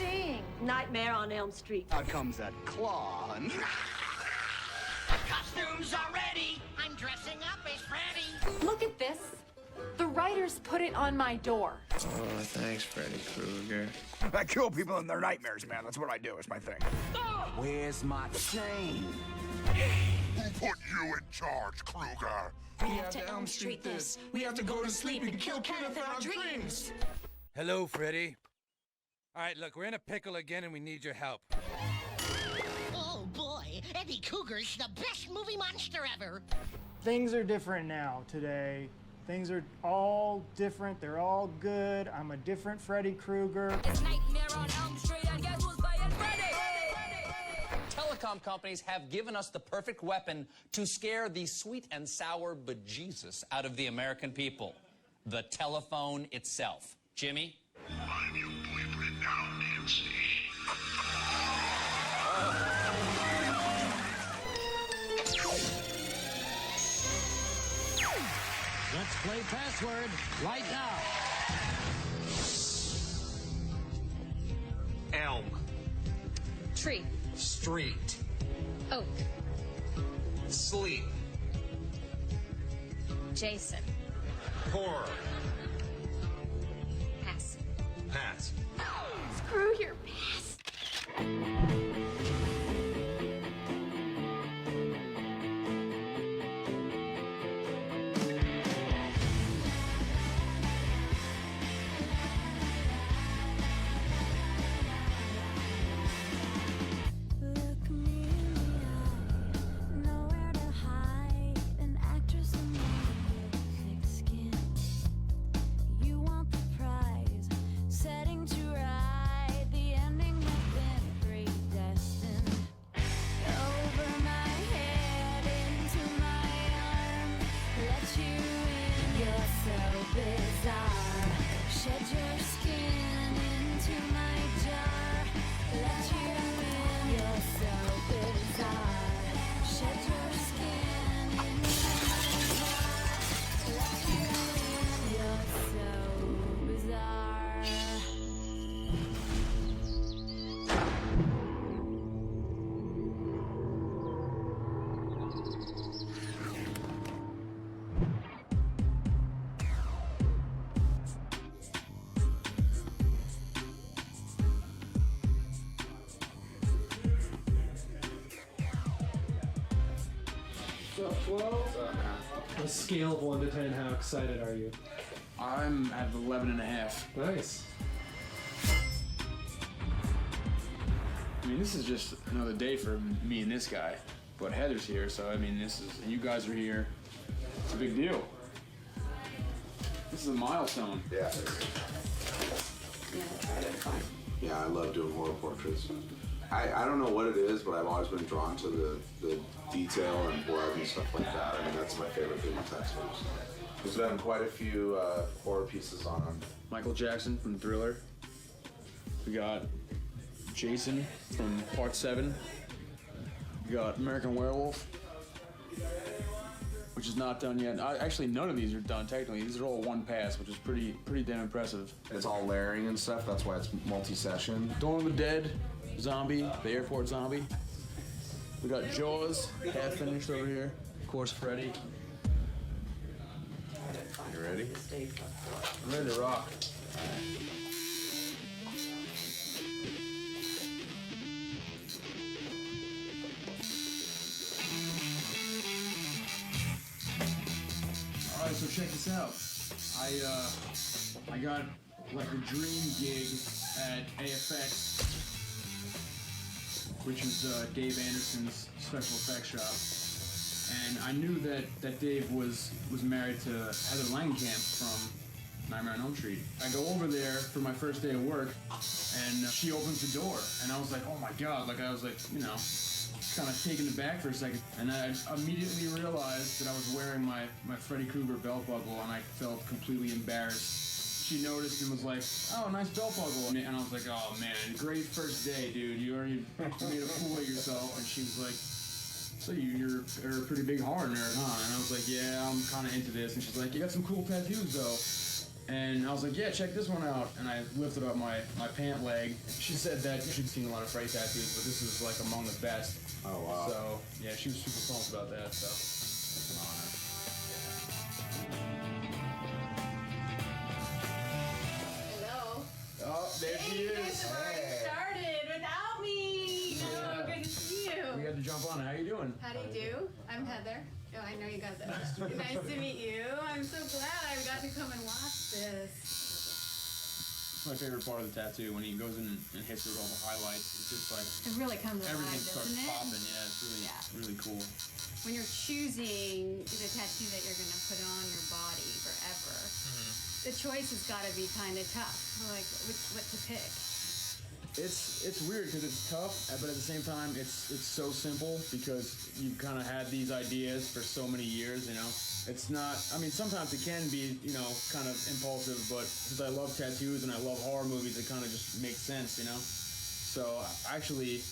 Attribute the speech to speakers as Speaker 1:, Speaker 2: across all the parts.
Speaker 1: seeing?
Speaker 2: Nightmare on Elm Street.
Speaker 3: Out comes that claw and...
Speaker 4: Costumes are ready. I'm dressing up as Freddy.
Speaker 1: Look at this. The writers put it on my door.
Speaker 5: Oh, thanks, Freddy Krueger.
Speaker 3: I kill people in their nightmares, man. That's what I do. It's my thing.
Speaker 4: Where's my chain?
Speaker 6: Who put you in charge, Krueger?
Speaker 7: We have to Elm Street this. We have to go to sleep and kill Kenneth in our dreams.
Speaker 8: Hello, Freddy. All right, look, we're in a pickle again and we need your help.
Speaker 4: Oh, boy. Eddie Cougar's the best movie monster ever.
Speaker 9: Things are different now, today. Things are all different. They're all good. I'm a different Freddy Krueger.
Speaker 10: It's Nightmare on Elm Street, and guess who's playing Freddy?
Speaker 11: Telecom companies have given us the perfect weapon to scare the sweet and sour bejesus out of the American people. The telephone itself. Jimmy?
Speaker 6: I'm your boyfriend now, Nancy.
Speaker 4: Let's play password right now.
Speaker 5: Elm.
Speaker 10: Tree.
Speaker 5: Street.
Speaker 10: Oak.
Speaker 5: Sleep.
Speaker 10: Jason.
Speaker 5: Horror.
Speaker 10: Pass.
Speaker 5: Pass.
Speaker 1: Screw your past.
Speaker 12: On a scale of 1 to 10, how excited are you?
Speaker 13: I'm at 11.5.
Speaker 12: Nice.
Speaker 13: I mean, this is just another day for me and this guy. But Heather's here, so I mean, you guys are here. It's a big deal. This is a milestone.
Speaker 14: Yeah. Yeah, I love doing horror portraits. I don't know what it is, but I've always been drawn to the detail and blood and stuff like that. I mean, that's my favorite thing with tattoos. There's been quite a few horror pieces on them.
Speaker 13: Michael Jackson from Thriller. We got Jason from Part 7. We got American Werewolf, which is not done yet. Actually, none of these are done technically. These are all one pass, which is pretty damn impressive.
Speaker 14: It's all layering and stuff. That's why it's multi-session.
Speaker 13: Dawn of the Dead, Zombie, the airport zombie. We got Jaws, half finished over here. Of course, Freddy.
Speaker 14: You ready?
Speaker 13: I'm ready to rock. All right, so check this out. I got like a dream gig at AFX, which is Dave Anderson's special effects shop. And I knew that Dave was married to Heather Langenkamp from Nightmare on Elm Street. I go over there for my first day of work, and she opens the door, and I was like, oh my God, like I was like, you know, kind of taken aback for a second. And I immediately realized that I was wearing my Freddy Krueger belt buckle, and I felt completely embarrassed. She noticed and was like, oh, nice belt buckle. And I was like, oh man, great first day, dude. You already made a fool of yourself. And she was like, so you're a pretty big horror nerd, huh? And I was like, yeah, I'm kind of into this. And she's like, you got some cool tattoos, though. And I was like, yeah, check this one out. And I lifted up my pant leg. She said that she'd seen a lot of Freddy tattoos, but this is like among the best.
Speaker 14: Oh, wow.
Speaker 13: So, yeah, she was super pumped about that, so it's an honor.
Speaker 1: Hello.
Speaker 13: Oh, there she is.
Speaker 1: You guys have already started without me. Oh, good to see you.
Speaker 13: We had to jump on. How you doing?
Speaker 1: How do you do? I'm Heather. Oh, I know you got that. Nice to meet you. I'm so glad I got to come and watch this.
Speaker 13: It's my favorite part of the tattoo, when he goes in and hits her with all the highlights. It's just like
Speaker 1: It really comes alive,
Speaker 13: everything starts
Speaker 1: doesn't it?
Speaker 13: popping. Yeah, it's really cool.
Speaker 1: When you're choosing the tattoo that you're going to put on your body forever, the choice has got to be kind of tough. Like, what to pick.
Speaker 13: It's weird because it's tough, but at the same time, it's so simple because you've kind of had these ideas for so many years, you know. It's not, I mean, sometimes it can be, you know, kind of impulsive, but since I love tattoos and I love horror movies, it kind of just makes sense, you know. So actually,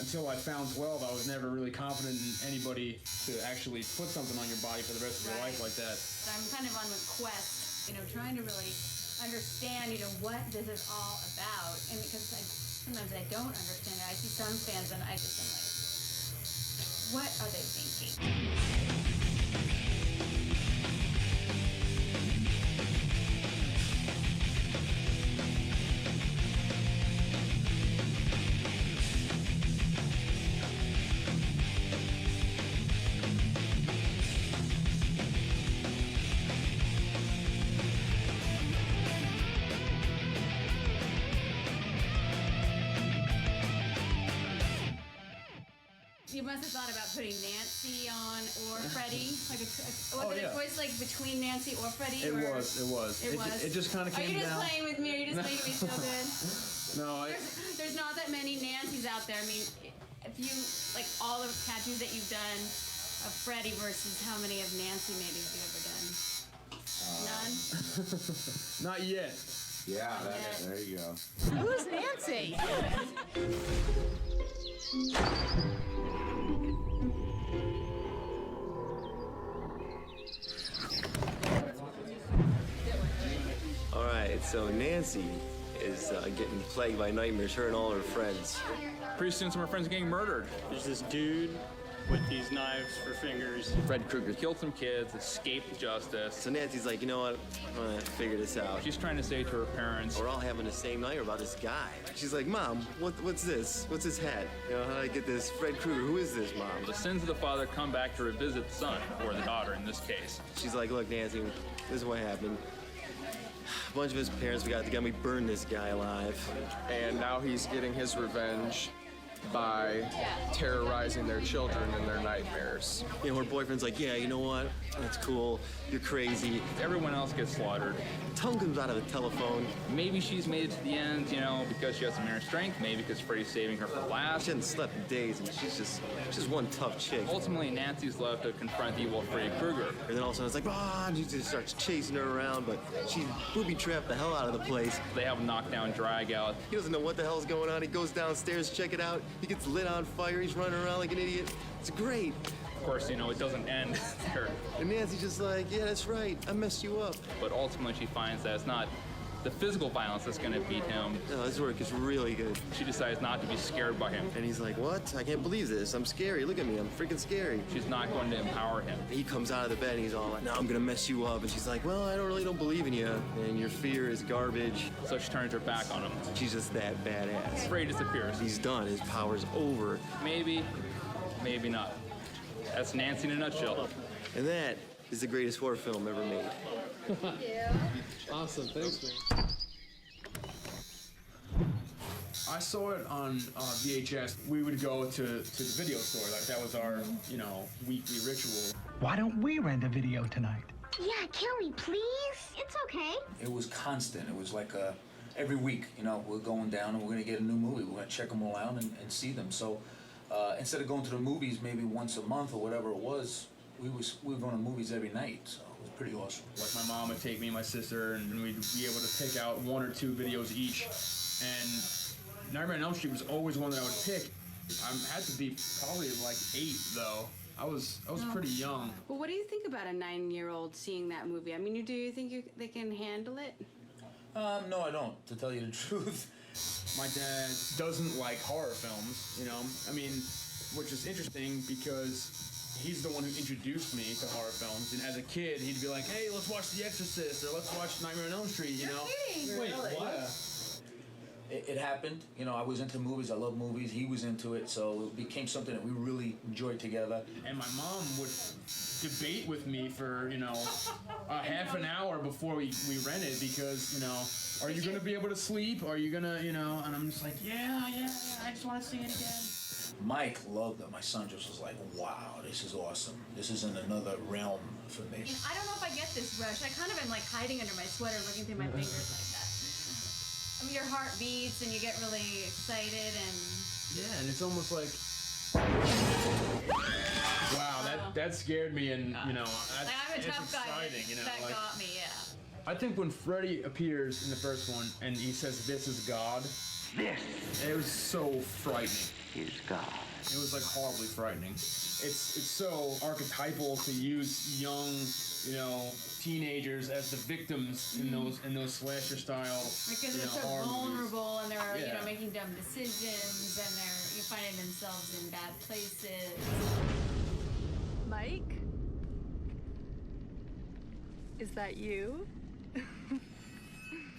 Speaker 13: until I found 12, I was never really confident in anybody to actually put something on your body for the rest of your life like that.
Speaker 1: I'm kind of on the quest, you know, trying to really understand, you know, what this is all about. And because sometimes I don't understand it. I see some fans and I just am like, what are they thinking? You must have thought about putting Nancy on or Freddie. Like was it a choice like between Nancy or Freddie?
Speaker 13: It was. It just kind of came down.
Speaker 1: Are you just playing with me? Are you just making me feel good?
Speaker 13: No,
Speaker 1: there's not that many Nancys out there. I mean, if you like all the tattoos that you've done of Freddie versus how many of Nancy maybe have you ever done? None.
Speaker 13: Not yet.
Speaker 14: Yeah, there you go.
Speaker 1: Who's Nancy?
Speaker 2: All right, so Nancy is getting plagued by nightmares, her and all her friends.
Speaker 15: Pretty soon some of her friends are getting murdered. There's this dude with these knives for fingers.
Speaker 2: Freddy Krueger
Speaker 15: Killed some kids, escaped justice.
Speaker 2: So Nancy's like, you know what, I'm gonna figure this out.
Speaker 15: She's trying to say to her parents,
Speaker 2: we're all having the same nightmare about this guy. She's like, Mom, what's this? What's this hat? You know, how did I get this? Fred Krueger, who is this, Mom?
Speaker 15: the sins of the father come back to revisit the son, or the daughter in this case.
Speaker 2: She's like, look, Nancy, this is what happened. A bunch of his parents, we got together, we burned this guy alive.
Speaker 16: And now he's getting his revenge by terrorizing their children in their nightmares.
Speaker 2: You know, her boyfriend's like, yeah, you know what? That's cool. You're crazy.
Speaker 15: Everyone else gets slaughtered.
Speaker 2: Tongue comes out of the telephone.
Speaker 15: Maybe she's made it to the end, you know, because she has some inner strength. Maybe because Freddy's saving her for last.
Speaker 2: She hasn't slept in days, and she's just one tough chick.
Speaker 15: Ultimately, Nancy's left to confront the evil Freddy Krueger.
Speaker 2: And then all of a sudden, it's like, ah, and she just starts chasing her around, but she booby-trapped the hell out of the place.
Speaker 15: They have a knockdown drag out.
Speaker 2: He doesn't know what the hell's going on. He goes downstairs, check it out. He gets lit on fire. He's running around like an idiot. It's great.
Speaker 15: Of course, you know, it doesn't end there.
Speaker 2: And Nancy's just like, yeah, that's right. I messed you up.
Speaker 15: But ultimately, she finds that it's not the physical violence that's going to beat him.
Speaker 2: No, this work is really good.
Speaker 15: She decides not to be scared by him.
Speaker 2: And he's like, what? I can't believe this. I'm scary. Look at me. I'm freaking scary.
Speaker 15: She's not going to empower him.
Speaker 2: He comes out of the bed and he's all like, no, I'm going to mess you up. And she's like, well, I don't believe in you. And your fear is garbage.
Speaker 15: So she turns her back on him.
Speaker 2: She's just that badass.
Speaker 15: Freddy disappears.
Speaker 2: He's done. His power's over.
Speaker 15: Maybe, maybe not. That's Nancy in a nutshell.
Speaker 2: And that is the greatest horror film ever made.
Speaker 1: Yeah.
Speaker 16: Awesome. Thanks, man.
Speaker 13: I saw it on VHS. We would go to the video store. Like that was our, you know, weekly ritual.
Speaker 17: Why don't we rent a video tonight?
Speaker 18: Yeah, can we please? It's okay.
Speaker 19: It was constant. It was like every week, you know, we're going down and we're going to get a new movie. We're going to check them all out and see them. So instead of going to the movies maybe once a month or whatever it was, we were going to movies every night. So it was pretty awesome.
Speaker 13: Like my mom would take me and my sister, and we'd be able to pick out 1 or 2 videos each. And Nightmare on Elm Street was always one that I would pick. I had to be probably like 8 though. I was pretty young.
Speaker 20: Well, what do you think about a 9-year-old seeing that movie? I mean, do you think they can handle it?
Speaker 19: No, I don't, to tell you the truth.
Speaker 13: My dad doesn't like horror films, you know? I mean, which is interesting because he's the one who introduced me to horror films. And as a kid, he'd be like, hey, let's watch The Exorcist, or let's watch Nightmare on Elm Street, you know?
Speaker 19: Wait, what? Yeah. It happened. You know, I was into movies. I love movies. He was into it, so it became something that we really enjoyed together.
Speaker 13: And my mom would debate with me for, you know, a half an hour before we rented because, you know, are you going to be able to sleep? Are you going to, you know, and I'm just like, yeah, I just want to see it again.
Speaker 19: Mike loved it. My son just was like, wow, this is awesome. This is in another realm for me.
Speaker 1: I don't know if I get this rush. I kind of am like hiding under my sweater, looking through my fingers like that. I mean, your heart beats and you get really excited and...
Speaker 13: Yeah, and it's almost like... Wow, that scared me, and, you know...
Speaker 1: Like, I'm a tough guy.
Speaker 13: You know,
Speaker 1: that
Speaker 13: like,
Speaker 1: got me, yeah.
Speaker 13: I think when Freddy appears in the first one and he says, this is God, it was so frightening. Is God. It was like horribly frightening. It's so archetypal to use young, you know, teenagers as the victims in those slasher style.
Speaker 1: Because they're so vulnerable and they're you know, making dumb decisions and they're finding themselves in bad places.
Speaker 21: Mike? Is that you?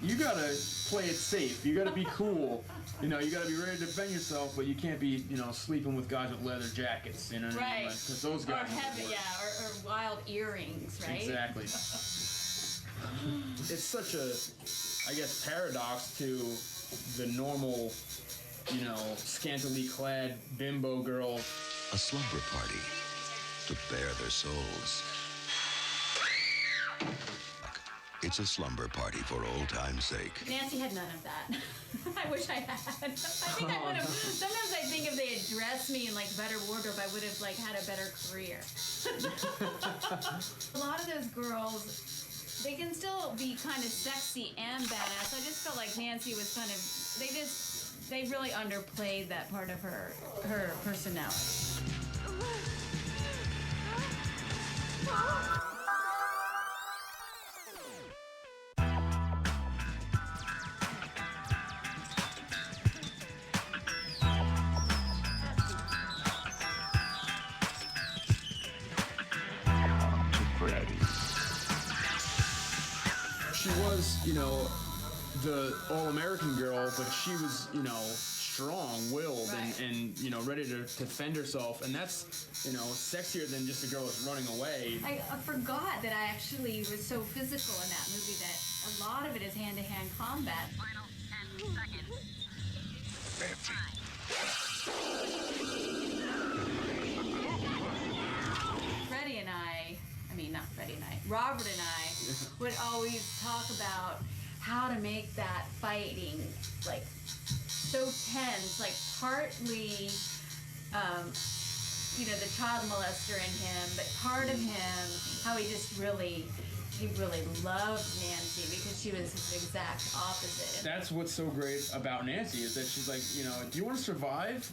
Speaker 13: You gotta play it safe. You gotta be cool. You know, you gotta be ready to defend yourself, but you can't be, you know, sleeping with guys with leather jackets. You know what I mean?
Speaker 1: Right.
Speaker 13: Because those guys.
Speaker 1: Or heavy, or wild earrings, right?
Speaker 13: Exactly. It's such a, I guess, paradox to the normal, you know, scantily clad bimbo girl.
Speaker 22: A slumber party to bare their souls. It's a slumber party for old time's sake.
Speaker 1: Nancy had none of that. I wish I had. I think I would have. Sometimes I think if they had dressed me in like better wardrobe, I would have like had a better career. A lot of those girls, they can still be kind of sexy and badass. I just felt like Nancy was kind of. They really underplayed that part of her personality.
Speaker 13: She was, you know, the all-American girl, but she was, you know, strong-willed and you know, ready to defend herself, and that's, you know, sexier than just a girl that's running away.
Speaker 1: I forgot that I actually was so physical in that movie that a lot of it is hand-to-hand combat. Final 10 seconds. Freddie and not Freddie and I, Robert and I would always talk about how to make that fighting like so tense, like partly, you know, the child molester in him, but part of him, how he really loved Nancy because she was his exact opposite.
Speaker 13: That's what's so great about Nancy is that she's like, you know, do you want to survive?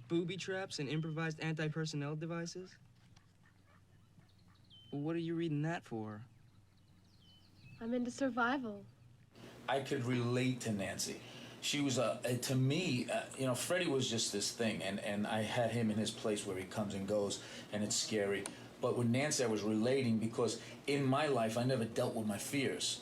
Speaker 23: Booby traps and improvised anti-personnel devices? What are you reading that for?
Speaker 21: I'm into survival.
Speaker 19: I could relate to Nancy. She was to me, you know, Freddie was just this thing, and I had him in his place where he comes and goes, and it's scary. But with Nancy, I was relating because in my life, I never dealt with my fears.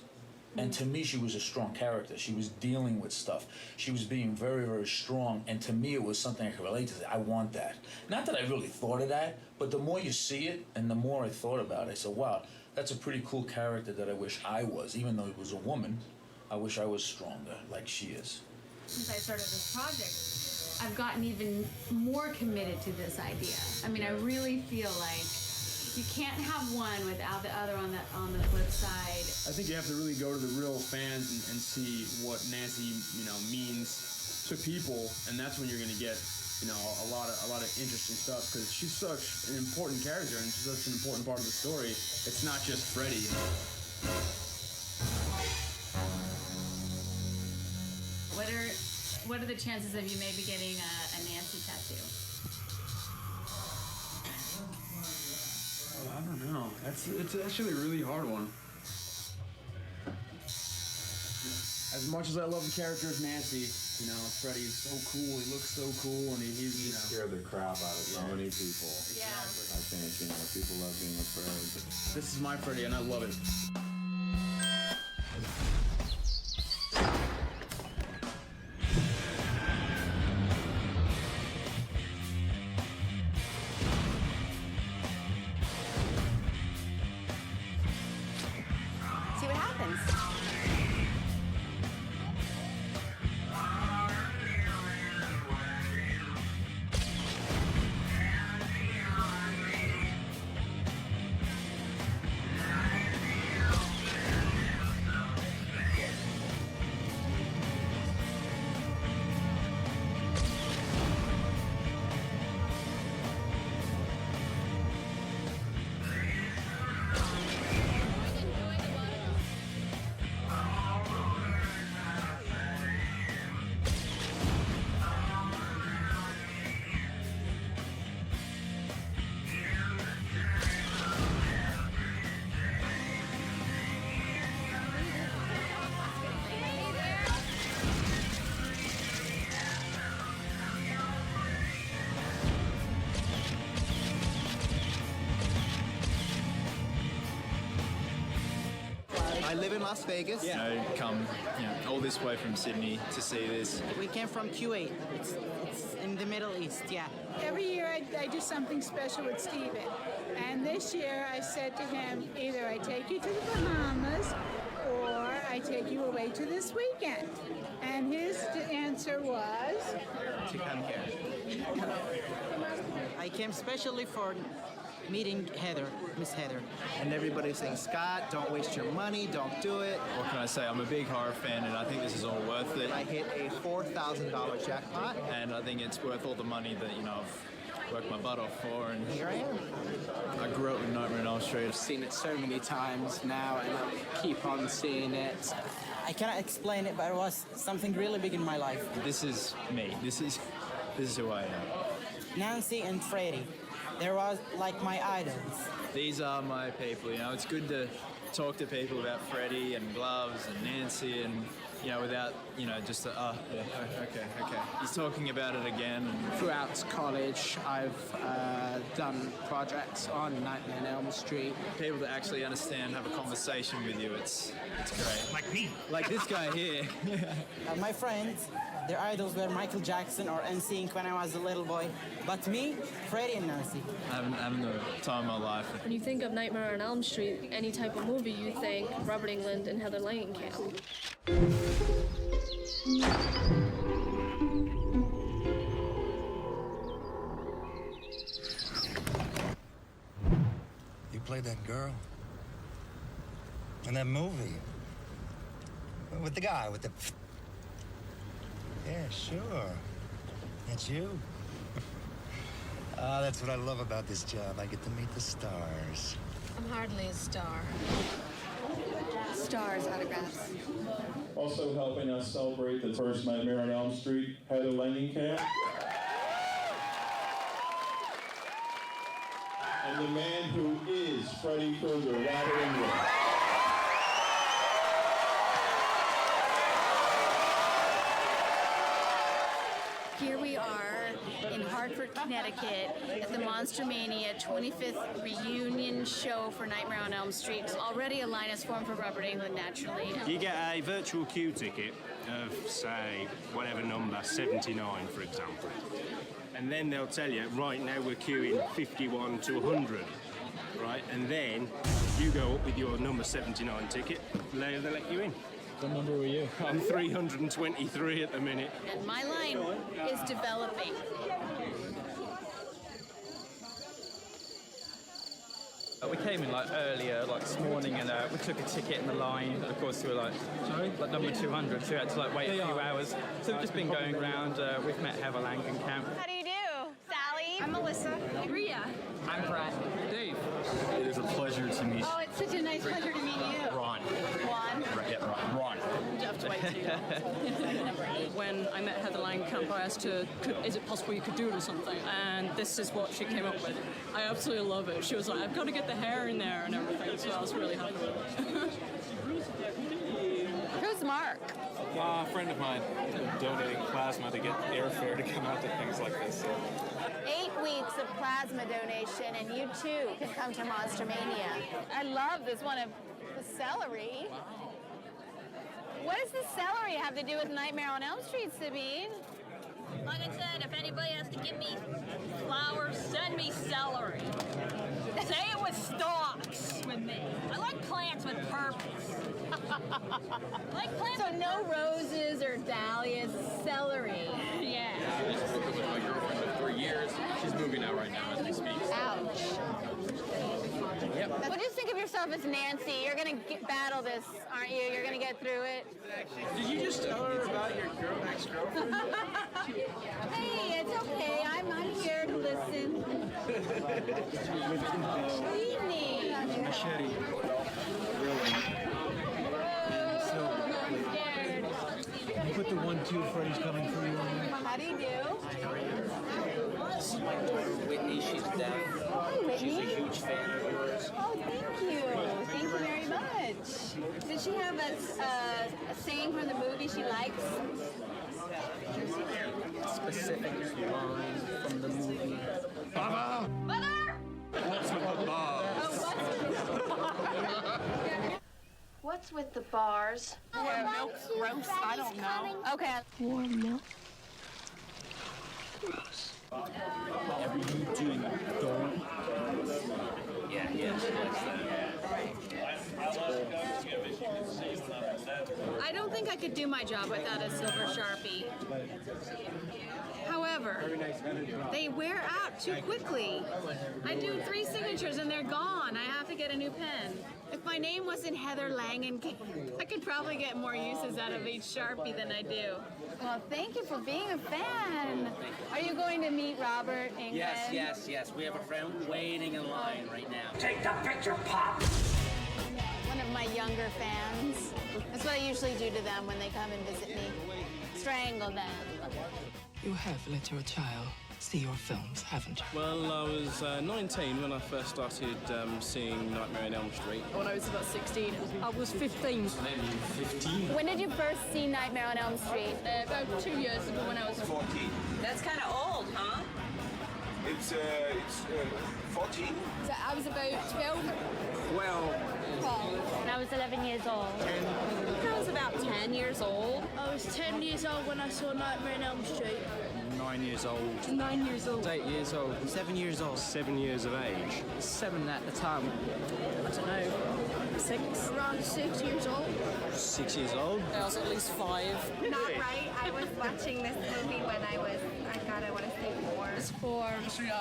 Speaker 19: And to me, she was a strong character. She was dealing with stuff. She was being very, very strong. And to me, it was something I could relate to. I want that. Not that I really thought of that, but the more you see it and the more I thought about it, I said, wow, that's a pretty cool character that I wish I was. Even though it was a woman, I wish I was stronger like she is.
Speaker 1: Since I started this project, I've gotten even more committed to this idea. I mean, I really feel like you can't have one without the other on the flip side.
Speaker 13: I think you have to really go to the real fans and see what Nancy, you know, means to people, and that's when you're going to get, you know, a lot of interesting stuff because she's such an important character and she's such an important part of the story. It's not just Freddie, you know.
Speaker 1: What are the chances of you maybe getting a Nancy tattoo?
Speaker 13: I don't know. It's actually a really hard one. As much as I love the character of Nancy, you know, Freddy's so cool. He looks so cool, and he's you know,
Speaker 14: scared the crap out of so many people.
Speaker 1: Yeah.
Speaker 14: I think, you know, people love being afraid.
Speaker 13: This is my Freddy, and I love it.
Speaker 20: See what happens.
Speaker 2: I live in Las Vegas.
Speaker 3: You know, come all this way from Sydney to see this.
Speaker 7: We came from Kuwait. It's in the Middle East, yeah.
Speaker 8: Every year I do something special with Steven. And this year I said to him, either I take you to the Bahamas or I take you away to this weekend. And his answer was?
Speaker 7: To come here. I came specially for meeting Heather, Miss Heather.
Speaker 3: And everybody's saying, Scott, don't waste your money, don't do it. What can I say? I'm a big horror fan, and I think this is all worth it.
Speaker 7: I hit a $4,000 jackpot.
Speaker 3: And I think it's worth all the money that, I've worked my butt off for. And
Speaker 7: here I am.
Speaker 3: I grew up with Nightmare on Elm Street.
Speaker 7: I've seen it so many times now, and I keep on seeing it. I cannot explain it, but it was something really big in my life.
Speaker 3: This is me. This is who I am.
Speaker 7: Nancy and Freddy. They were like my idols.
Speaker 3: These are my people, It's good to talk to people about Freddy and gloves and Nancy and, without, just okay. He's talking about it again.
Speaker 7: Throughout college, I've done projects on Nightmare on Elm Street.
Speaker 3: People that actually understand, have a conversation with you, it's great.
Speaker 15: Like me.
Speaker 3: Like this guy here.
Speaker 7: My friends, their idols were Michael Jackson or NSYNC when I was a little boy. But me, Freddy and Nancy.
Speaker 3: I'm having the time of my life.
Speaker 21: When you think of Nightmare on Elm Street, any type of movie, you think Robert Englund and Heather Langenkamp.
Speaker 24: You played that girl in that movie with the guy with the... Yeah, sure. That's you. That's what I love about this job. I get to meet the stars.
Speaker 10: I'm hardly a star.
Speaker 1: Stars autographs.
Speaker 25: Also helping us celebrate the first Nightmare on Elm Street, Heather Langenkamp. And the man who is Freddy Krueger, Robert Englund.
Speaker 1: Here we are in Hartford, Connecticut at the Nancymania 25th reunion show for Nightmare on Elm Street. Already a line is formed for Robert Englund, naturally.
Speaker 26: You get a virtual queue ticket of, say, whatever number, 79, for example. And then they'll tell you, right now we're queuing 51 to 100, right? And then you go up with your number 79 ticket, they'll let you in.
Speaker 13: What number were you?
Speaker 26: I'm 323 at the minute.
Speaker 1: And my line is developing.
Speaker 23: We came in earlier, this morning, and we took a ticket in the line. Of course, we were number 200, so we had to wait a few hours. So we've just been going around. We've met Heather Langenkamp.
Speaker 1: How do you do? Sally? I'm Melissa.
Speaker 21: Rhea.
Speaker 23: I'm Brad. Dave.
Speaker 3: It is a pleasure to meet you.
Speaker 1: Oh, it's such a nice pleasure to meet you.
Speaker 3: Ron.
Speaker 1: Juan.
Speaker 3: Right, yeah, Ron.
Speaker 1: Jeff
Speaker 4: to wait till When I met Heather Langenkamp, I asked her, is it possible you could do it or something? And this is what she came up with. I absolutely love it. She was like, I've got to get the hair in there and everything, so I was really happy with it.
Speaker 5: Who's Mark?
Speaker 6: A friend of mine donating plasma to get airfare to come out to things like this. So.
Speaker 5: 8 weeks of plasma donation, and you too can come to Monstermania. I love this one of the celery. What does the celery have to do with Nightmare on Elm Street, Sabine?
Speaker 10: Like I said, if anybody has to give me flowers, send me celery. Say it with stalks with me. I like plants with purpose. I like plants.
Speaker 5: So no roses or dahlias, celery.
Speaker 10: Yeah.
Speaker 16: I was working with my girlfriend for 3 years. She's moving out right now as we speak.
Speaker 5: Ouch.
Speaker 16: Yep.
Speaker 5: Well, just think of yourself as Nancy. You're going to battle this, aren't you? You're going to get through it.
Speaker 16: Did you just tell her about your ex-girlfriend?
Speaker 5: Hey, it's okay. I'm here to listen. Good evening.
Speaker 3: Machete.
Speaker 5: Scared.
Speaker 3: You put the 1-2 Freddy's coming for you on there.
Speaker 5: How do you do?
Speaker 9: This is my daughter Whitney. She's deaf.
Speaker 5: Hi, Whitney.
Speaker 9: She's a huge fan of yours.
Speaker 5: Oh, thank you. Thank you very much. Does she have a saying from the movie she likes?
Speaker 9: Specific line from the movie.
Speaker 10: Mother!
Speaker 9: What's with the bar?
Speaker 5: What's with the bars? Milk's gross. I don't know. Okay.
Speaker 10: Warm milk.
Speaker 9: Whatever you do, don't. Yeah, she likes that.
Speaker 5: I don't think I could do my job without a silver Sharpie. However, they wear out too quickly. I do 3 signatures and they're gone. I have to get a new pen. If my name wasn't Heather Langenkamp, I could probably get more uses out of each Sharpie than I do. Well, thank you for being a fan. Are you going to meet Robert England?
Speaker 9: Yes. We have a friend waiting in line right now. Take the picture, Pop!
Speaker 5: One of my younger fans. That's what I usually do to them when they come and visit me. Strangle them.
Speaker 11: You have let your child see your films, haven't you?
Speaker 6: Well, I was 19 when I first started seeing Nightmare on Elm Street.
Speaker 4: When I was about 16, I was 15.
Speaker 6: 15?
Speaker 5: When did you first see Nightmare on Elm Street?
Speaker 4: About 2 years ago when I was
Speaker 9: 14.
Speaker 10: That's kind of old, huh?
Speaker 9: It's 14.
Speaker 5: So I was about 12.
Speaker 9: Well,
Speaker 5: When I was 11 years old.
Speaker 4: I was about 10 years old.
Speaker 21: I was 10 years old when I saw Nightmare on Elm Street.
Speaker 3: 9 years old.
Speaker 4: 9 years old.
Speaker 3: 8 years old.
Speaker 7: 7 years old.
Speaker 26: 7 years of age.
Speaker 7: 7 at the time.
Speaker 4: I don't know. 6.
Speaker 21: Around 6 years old.
Speaker 3: 6 years old.
Speaker 4: I was at least 5.
Speaker 12: Not right. I was watching this movie when I want to say 4.
Speaker 21: It's 4.
Speaker 6: I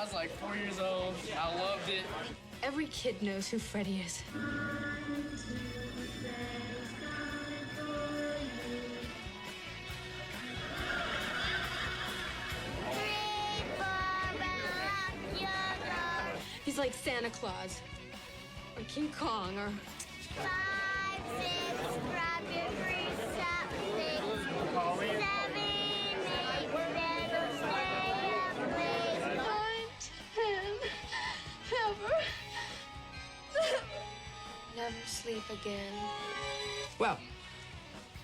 Speaker 6: was like 4 years old. I loved it.
Speaker 12: Every kid knows who Freddy is. He's like Santa Claus, or King Kong, or...
Speaker 18: 5, 6, grab your free stuff, 6, 7, 8, better stay up late.
Speaker 21: 9, 10,
Speaker 12: Never sleep again.
Speaker 11: Well,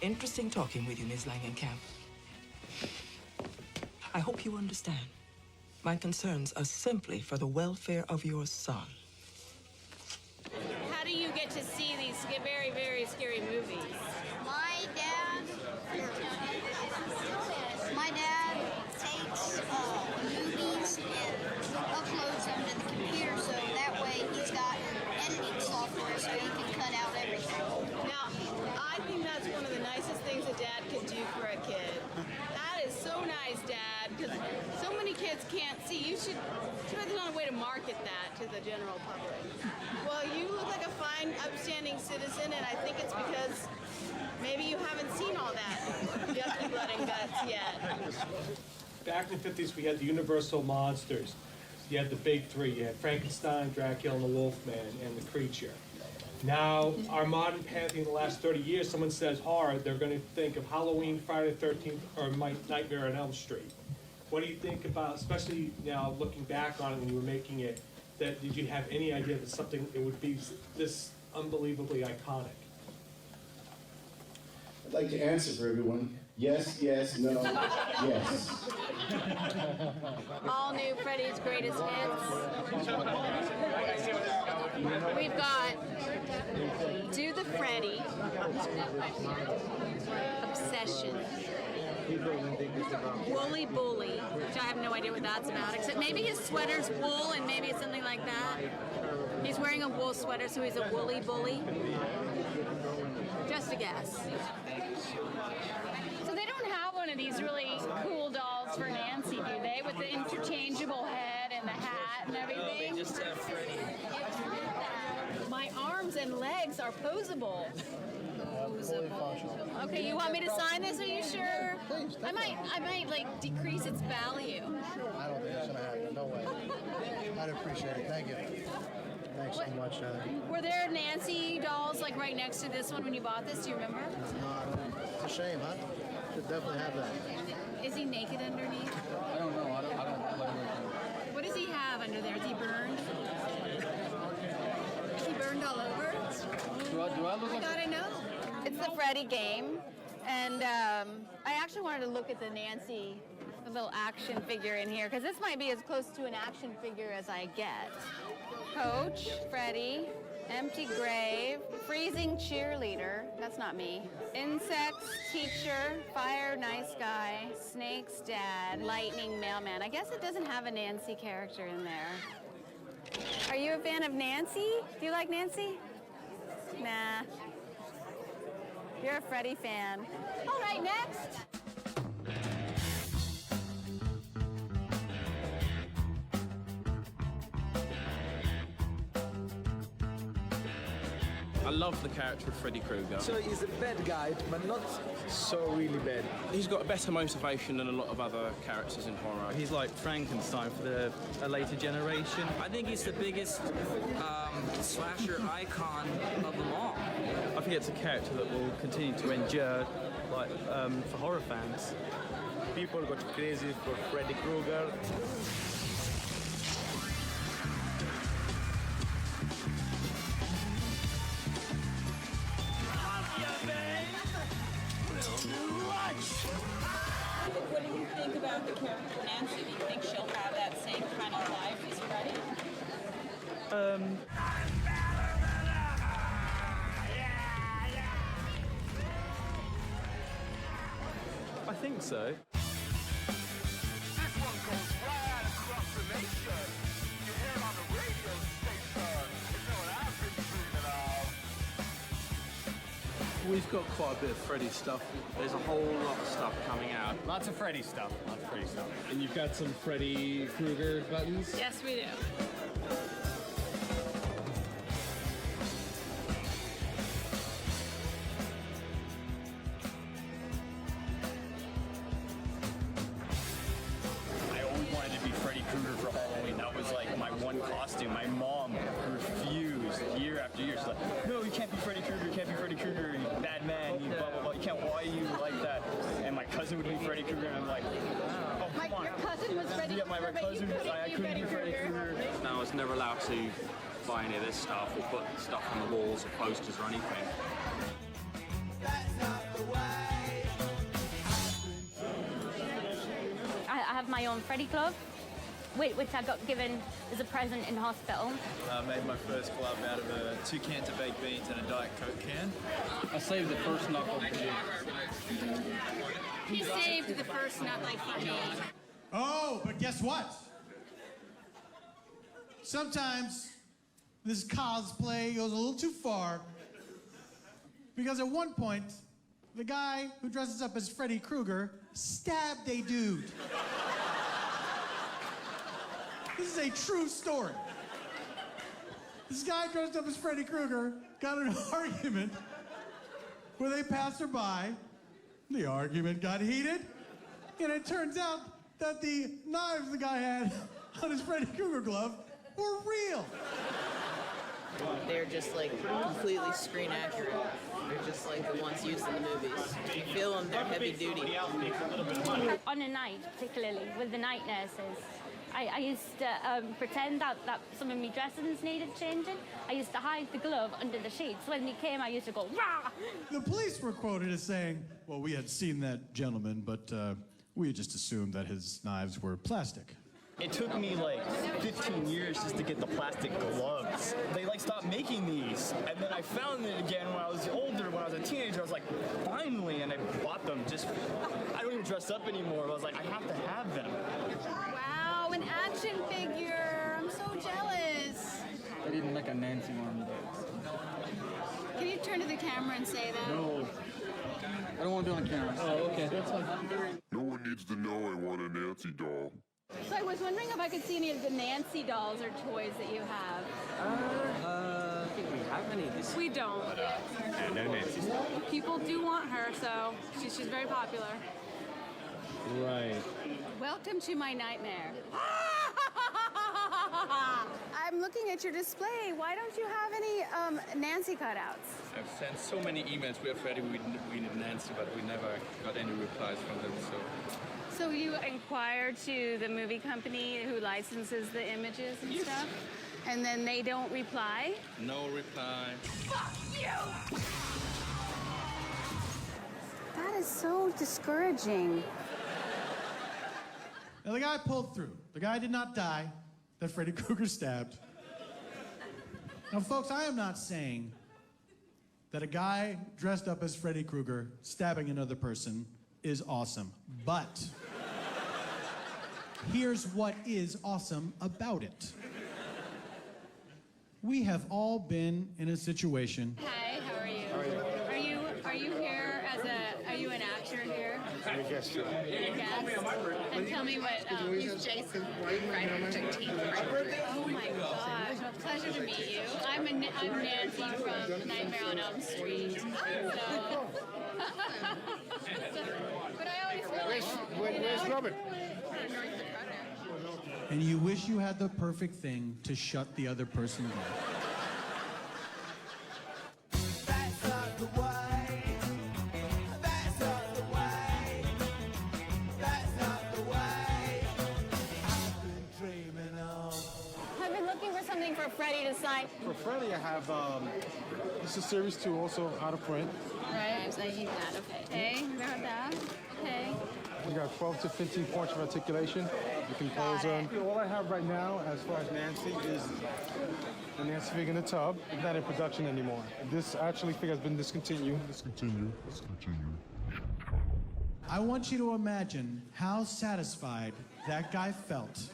Speaker 11: interesting talking with you, Miss Langenkamp. I hope you understand. My concerns are simply for the welfare of your son.
Speaker 5: How do you get to see these very, very scary movies?
Speaker 18: My dad takes movies and uploads them to the computer, so that way he's got editing software so he can cut out everything.
Speaker 5: Now, I think that's one of the nicest things a dad can do for a kid. That is so nice, Dad, because so many kids can't see. You should try to find a way to market that to the general public. Well, you look like a fine, upstanding citizen, and I think it's because maybe you haven't seen all that guts and blood and guts yet.
Speaker 27: Back in the 50s, we had the Universal monsters. You had the big three. You had Frankenstein, Dracula, and the Wolfman, and the Creature. Now, our modern pantheon in the last 30 years, someone says horror, they're going to think of Halloween, Friday the 13th, or Nightmare on Elm Street. What do you think about, especially now looking back on it when you were making it, that did you have any idea that something it would be this unbelievably iconic?
Speaker 2: I'd like to answer for everyone. Yes, yes, no, yes.
Speaker 5: All new Freddy's Greatest Hits. We've got Do the Freddy, Obsession, Woolly Bully, which I have no idea what that's about, except maybe his sweater's wool and maybe it's something like that. He's wearing a wool sweater, so he's a woolly bully. Just a guess.
Speaker 1: So they don't have one of these really cool dolls for Nancy, do they? With the interchangeable head and the hat and everything?
Speaker 9: No, they just have Freddy.
Speaker 1: My arms and legs are posable. Okay, you want me to sign this? Are you sure?
Speaker 8: Please.
Speaker 1: I might like decrease its value.
Speaker 8: I don't think that's gonna happen. No way. I'd appreciate it. Thank you. Thanks so much, Heather.
Speaker 1: Were there Nancy dolls like right next to this one when you bought this? Do you remember?
Speaker 8: No, it's a shame, huh? Should definitely have that.
Speaker 1: Is he naked underneath?
Speaker 8: I don't know. I don't.
Speaker 1: What does he have under there? Is he burned? Is he burned all over?
Speaker 8: Do I look like?
Speaker 1: I know. It's the Freddy game, and I actually wanted to look at the Nancy, the little action figure in here, because this might be as close to an action figure as I get. Coach, Freddy, empty grave, freezing cheerleader, that's not me, insects, teacher, fire, nice guy, snakes, dad, lightning, mailman. I guess it doesn't have a Nancy character in there. Are you a fan of Nancy? Do you like Nancy? Nah. You're a Freddy fan. All right, next.
Speaker 3: I love the character of Freddy Krueger.
Speaker 14: So he's a bad guy, but not so really bad.
Speaker 3: He's got a better motivation than a lot of other characters in horror.
Speaker 23: He's like Frankenstein for a later generation.
Speaker 9: I think he's the biggest slasher icon of them all.
Speaker 23: I think it's a character that will continue to endure, like for horror fans.
Speaker 14: People got crazy for Freddy Krueger.
Speaker 4: What do you think about the character Nancy? Do you think she'll have that same kind of life as Freddy?
Speaker 23: I think so.
Speaker 17: We've got quite a bit of Freddy stuff.
Speaker 3: There's a whole lot of stuff coming out.
Speaker 15: Lots of Freddy stuff. Lots of Freddy stuff.
Speaker 13: And you've got some Freddy Krueger buttons?
Speaker 1: Yes, we do.
Speaker 15: I always wanted to be Freddy Krueger for Halloween. That was like my one costume. My mom refused year after year. She's like, no, you can't be Freddy Krueger. You can't be Freddy Krueger. You bad man. You blah, blah, blah. You can't. Why are you like that? And my cousin would be Freddy Krueger. And I'm like, oh, come on.
Speaker 1: Your cousin was Freddy
Speaker 15: Yeah, my cousin was I couldn't be Freddy Krueger.
Speaker 3: No, I was never allowed to buy any of this stuff or put stuff on the walls or posters or anything.
Speaker 19: I have my own Freddy glove, which I got given as a present in hospital.
Speaker 3: I made my first glove out of 2 cans of baked beans and a Diet Coke can.
Speaker 15: I saved the first knuckle for you.
Speaker 1: He saved the first nut like for me.
Speaker 20: Oh, but guess what? Sometimes this cosplay goes a little too far. Because at one point, the guy who dresses up as Freddy Krueger stabbed a dude. This is a true story. This guy dressed up as Freddy Krueger got in an argument with a passerby. The argument got heated, and it turns out that the knives the guy had on his Freddy Krueger glove were real.
Speaker 7: they're just like completely screen accurate. They're just like the ones used in the movies. You feel them, they're heavy duty.
Speaker 19: On a night, particularly with the night nurses, I used to pretend that some of my dressings needed changing. I used to hide the glove under the sheets. When they came, I used to go, rah!
Speaker 20: The police were quoted as saying, well, we had seen that gentleman, but we had just assumed that his knives were plastic.
Speaker 15: It took me like 15 years just to get the plastic gloves. They like stopped making these, and then I found it again when I was older. When I was a teenager, I was like, finally, and I bought them. Just, I don't even dress up anymore. I was like, I have to have them.
Speaker 5: Wow, an action figure! I'm so jealous.
Speaker 3: I didn't like a Nancy one, but...
Speaker 5: Can you turn to the camera and say that?
Speaker 3: No. I don't want to be on camera. Oh, okay. That's fine.
Speaker 10: No one needs to know I want a Nancy doll.
Speaker 5: So I was wondering if I could see any of the Nancy dolls or toys that you have.
Speaker 3: I think we have any of these.
Speaker 21: We don't.
Speaker 3: Yeah, no Nancy.
Speaker 21: People do want her, so she's very popular.
Speaker 3: Right.
Speaker 5: Welcome to my nightmare. I'm looking at your display. Why don't you have any Nancy cutouts?
Speaker 16: I've sent so many emails. We are Freddy, we need Nancy, but we never got any replies from them, so...
Speaker 5: So you inquire to the movie company who licenses the images and stuff? And then they don't reply?
Speaker 16: No reply.
Speaker 5: Fuck you! That is so discouraging.
Speaker 20: Now, the guy pulled through. The guy did not die that Freddy Krueger stabbed. Now, folks, I am not saying that a guy dressed up as Freddy Krueger stabbing another person is awesome, but here's what is awesome about it. We have all been in a situation.
Speaker 5: Hi, how are you? Are you here as are you an actor here?
Speaker 8: I'm a guest.
Speaker 5: You're a guest? And tell me what,
Speaker 8: He's
Speaker 5: Jason Oh my gosh, well, pleasure to meet you. I'm Nancy from Nightmare on Elm Street. So. But I always feel like...
Speaker 8: Where's Robert?
Speaker 20: And you wish you had the perfect thing to shut the other person down.
Speaker 22: That's not the way. That's not the way. That's not the way. I've been dreaming of.
Speaker 5: I've been looking for something for Freddy to sign.
Speaker 8: For Freddy, I have, this is Series 2, also out of print.
Speaker 5: Right, so I need that, okay. Okay, we got that. Okay.
Speaker 8: We got 12 to 15 points of articulation. You can pose on. All I have right now, as far as Nancy, is the Nancy figure in the tub. It's not in production anymore. This actually figure has been discontinued. Discontinued.
Speaker 20: I want you to imagine how satisfied that guy felt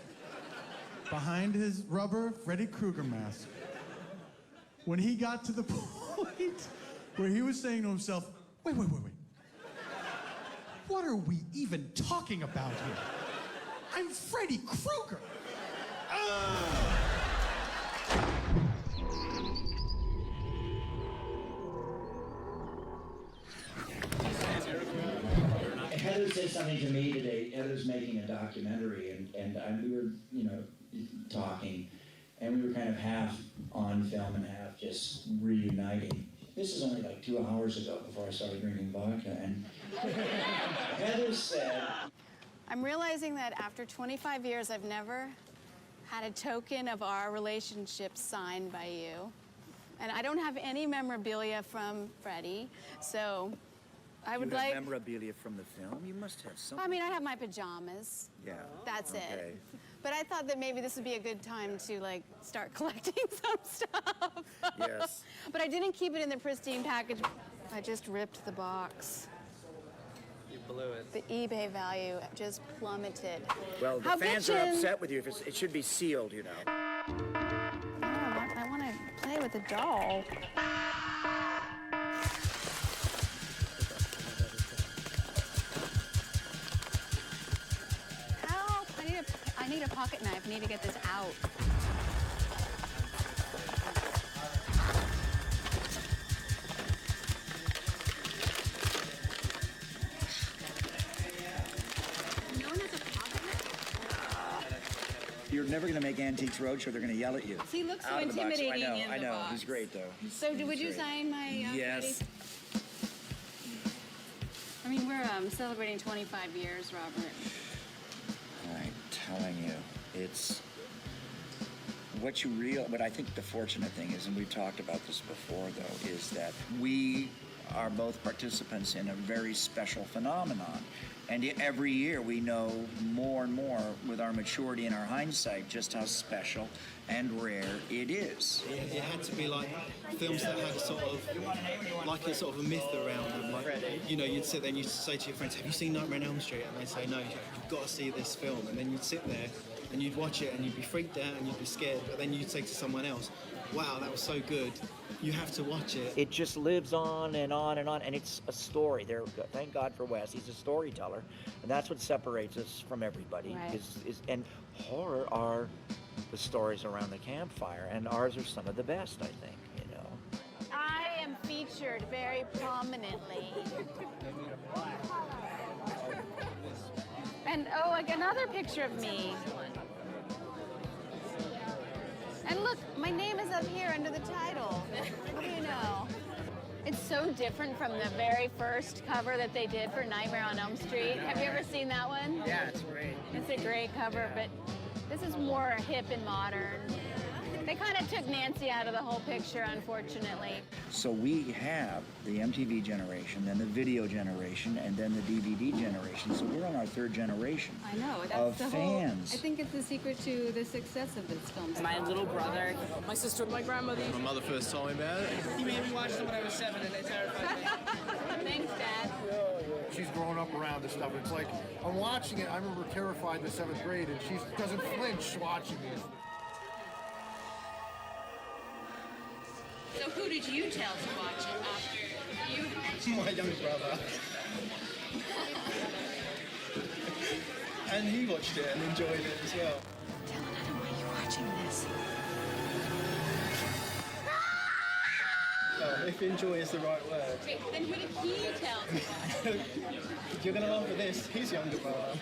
Speaker 20: behind his rubber Freddy Krueger mask when he got to the point where he was saying to himself, wait. What are we even talking about here? I'm Freddy Krueger.
Speaker 24: Heather said something to me today. Heather's making a documentary, and we were, talking, and we were kind of half on film and half just reuniting. This is only like 2 hours ago before I started drinking vodka, and Heather said...
Speaker 5: I'm realizing that after 25 years, I've never had a token of our relationship signed by you. And I don't have any memorabilia from Freddy, so I would like...
Speaker 25: memorabilia from the film? You must have something.
Speaker 5: I mean, I have my pajamas.
Speaker 25: Yeah.
Speaker 5: That's
Speaker 25: okay.
Speaker 5: it. But I thought that maybe this would be a good time to, like, start collecting some stuff.
Speaker 25: Yes.
Speaker 5: But I didn't keep it in the pristine package. I just ripped the box.
Speaker 25: You blew it.
Speaker 5: The eBay value just plummeted.
Speaker 25: Well, the fans are upset with you. If it should be sealed, you know.
Speaker 5: I want to play with the doll. Help! I need a pocket knife. I need to get this out.
Speaker 24: You're never going to make Antiques Roadshow. They're going to yell at you.
Speaker 5: He looks so
Speaker 24: Out of the box.
Speaker 5: intimidating
Speaker 24: I know.
Speaker 5: in
Speaker 24: I
Speaker 5: the
Speaker 24: know.
Speaker 5: box.
Speaker 24: He's great, though.
Speaker 5: So, would you
Speaker 24: great.
Speaker 5: sign my
Speaker 24: Yes.
Speaker 5: Freddy? I mean, we're celebrating 25 years, Robert.
Speaker 24: I'm telling you, it's what I think the fortunate thing is, and we've talked about this before, though, is that we are both participants in a very special phenomenon. And every year we know more and more with our maturity and our hindsight just how special and rare it is.
Speaker 2: It had to be like films that had sort of like a sort of a myth around them. Like, you know, you'd sit there and you'd say to your friends, "Have you seen Nightmare on Elm Street?" And they'd say, "No, you've got to see this film." And then you'd sit there and you'd watch it and you'd be freaked out and you'd be scared. But then you'd say to someone else, "Wow, that was so good. You have to watch it."
Speaker 24: It just lives on and on and on, and it's a story. Thank God for Wes. He's a storyteller, and that's what separates us from everybody.
Speaker 5: Right.
Speaker 24: And horror are the stories around the campfire, and ours are some of the best, I think. You know.
Speaker 5: I am featured very prominently. And oh, like another picture of me. And look, my name is up here under the title. What do you know? It's so different from the very first cover that they did for Nightmare on Elm Street. Have you ever seen that one?
Speaker 25: Yeah, it's great.
Speaker 5: It's a great cover, but this is more hip and modern. They kind of took Nancy out of the whole picture, unfortunately.
Speaker 24: So we have the MTV generation, then the video generation, and then the DVD generation. So we're on our third generation
Speaker 1: I know, that's
Speaker 24: of
Speaker 1: the
Speaker 24: fans.
Speaker 1: whole, I think it's the secret to the success of this film.
Speaker 9: My little brother, my sister, my grandmother.
Speaker 3: My mother first told me about it.
Speaker 9: He made me watch it when I was 7 and it terrified me.
Speaker 5: Thanks, Dad.
Speaker 6: She's grown up around this stuff. It's like, I'm watching it, I remember terrified in the 7th grade, and she doesn't flinch watching it.
Speaker 5: So who did you tell to watch it after you?
Speaker 2: My young brother. And he watched it and enjoyed it as well.
Speaker 5: Dylan, I don't want you watching this.
Speaker 2: Oh, if enjoy is the right word.
Speaker 5: Wait, then who did he tell to watch it?
Speaker 2: You're going to laugh at this. His younger brother.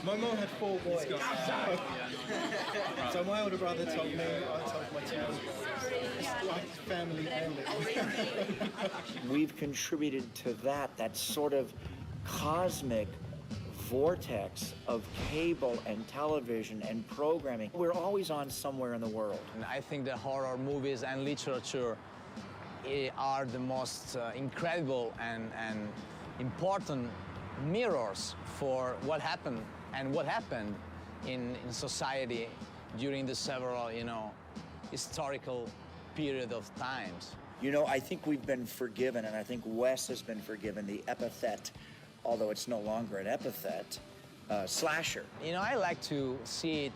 Speaker 2: My mum had 4 boys. So my older brother told me, I told my 2 boys. It's like family bonding.
Speaker 24: We've contributed to that sort of cosmic vortex of cable and television and programming. We're always on somewhere in the world.
Speaker 11: I think the horror movies and literature are the most incredible and important mirrors for what happened and what happened in society during the several, historical period of times.
Speaker 24: I think we've been forgiven, and I think Wes has been forgiven the epithet, although it's no longer an epithet, slasher.
Speaker 11: I like to see it,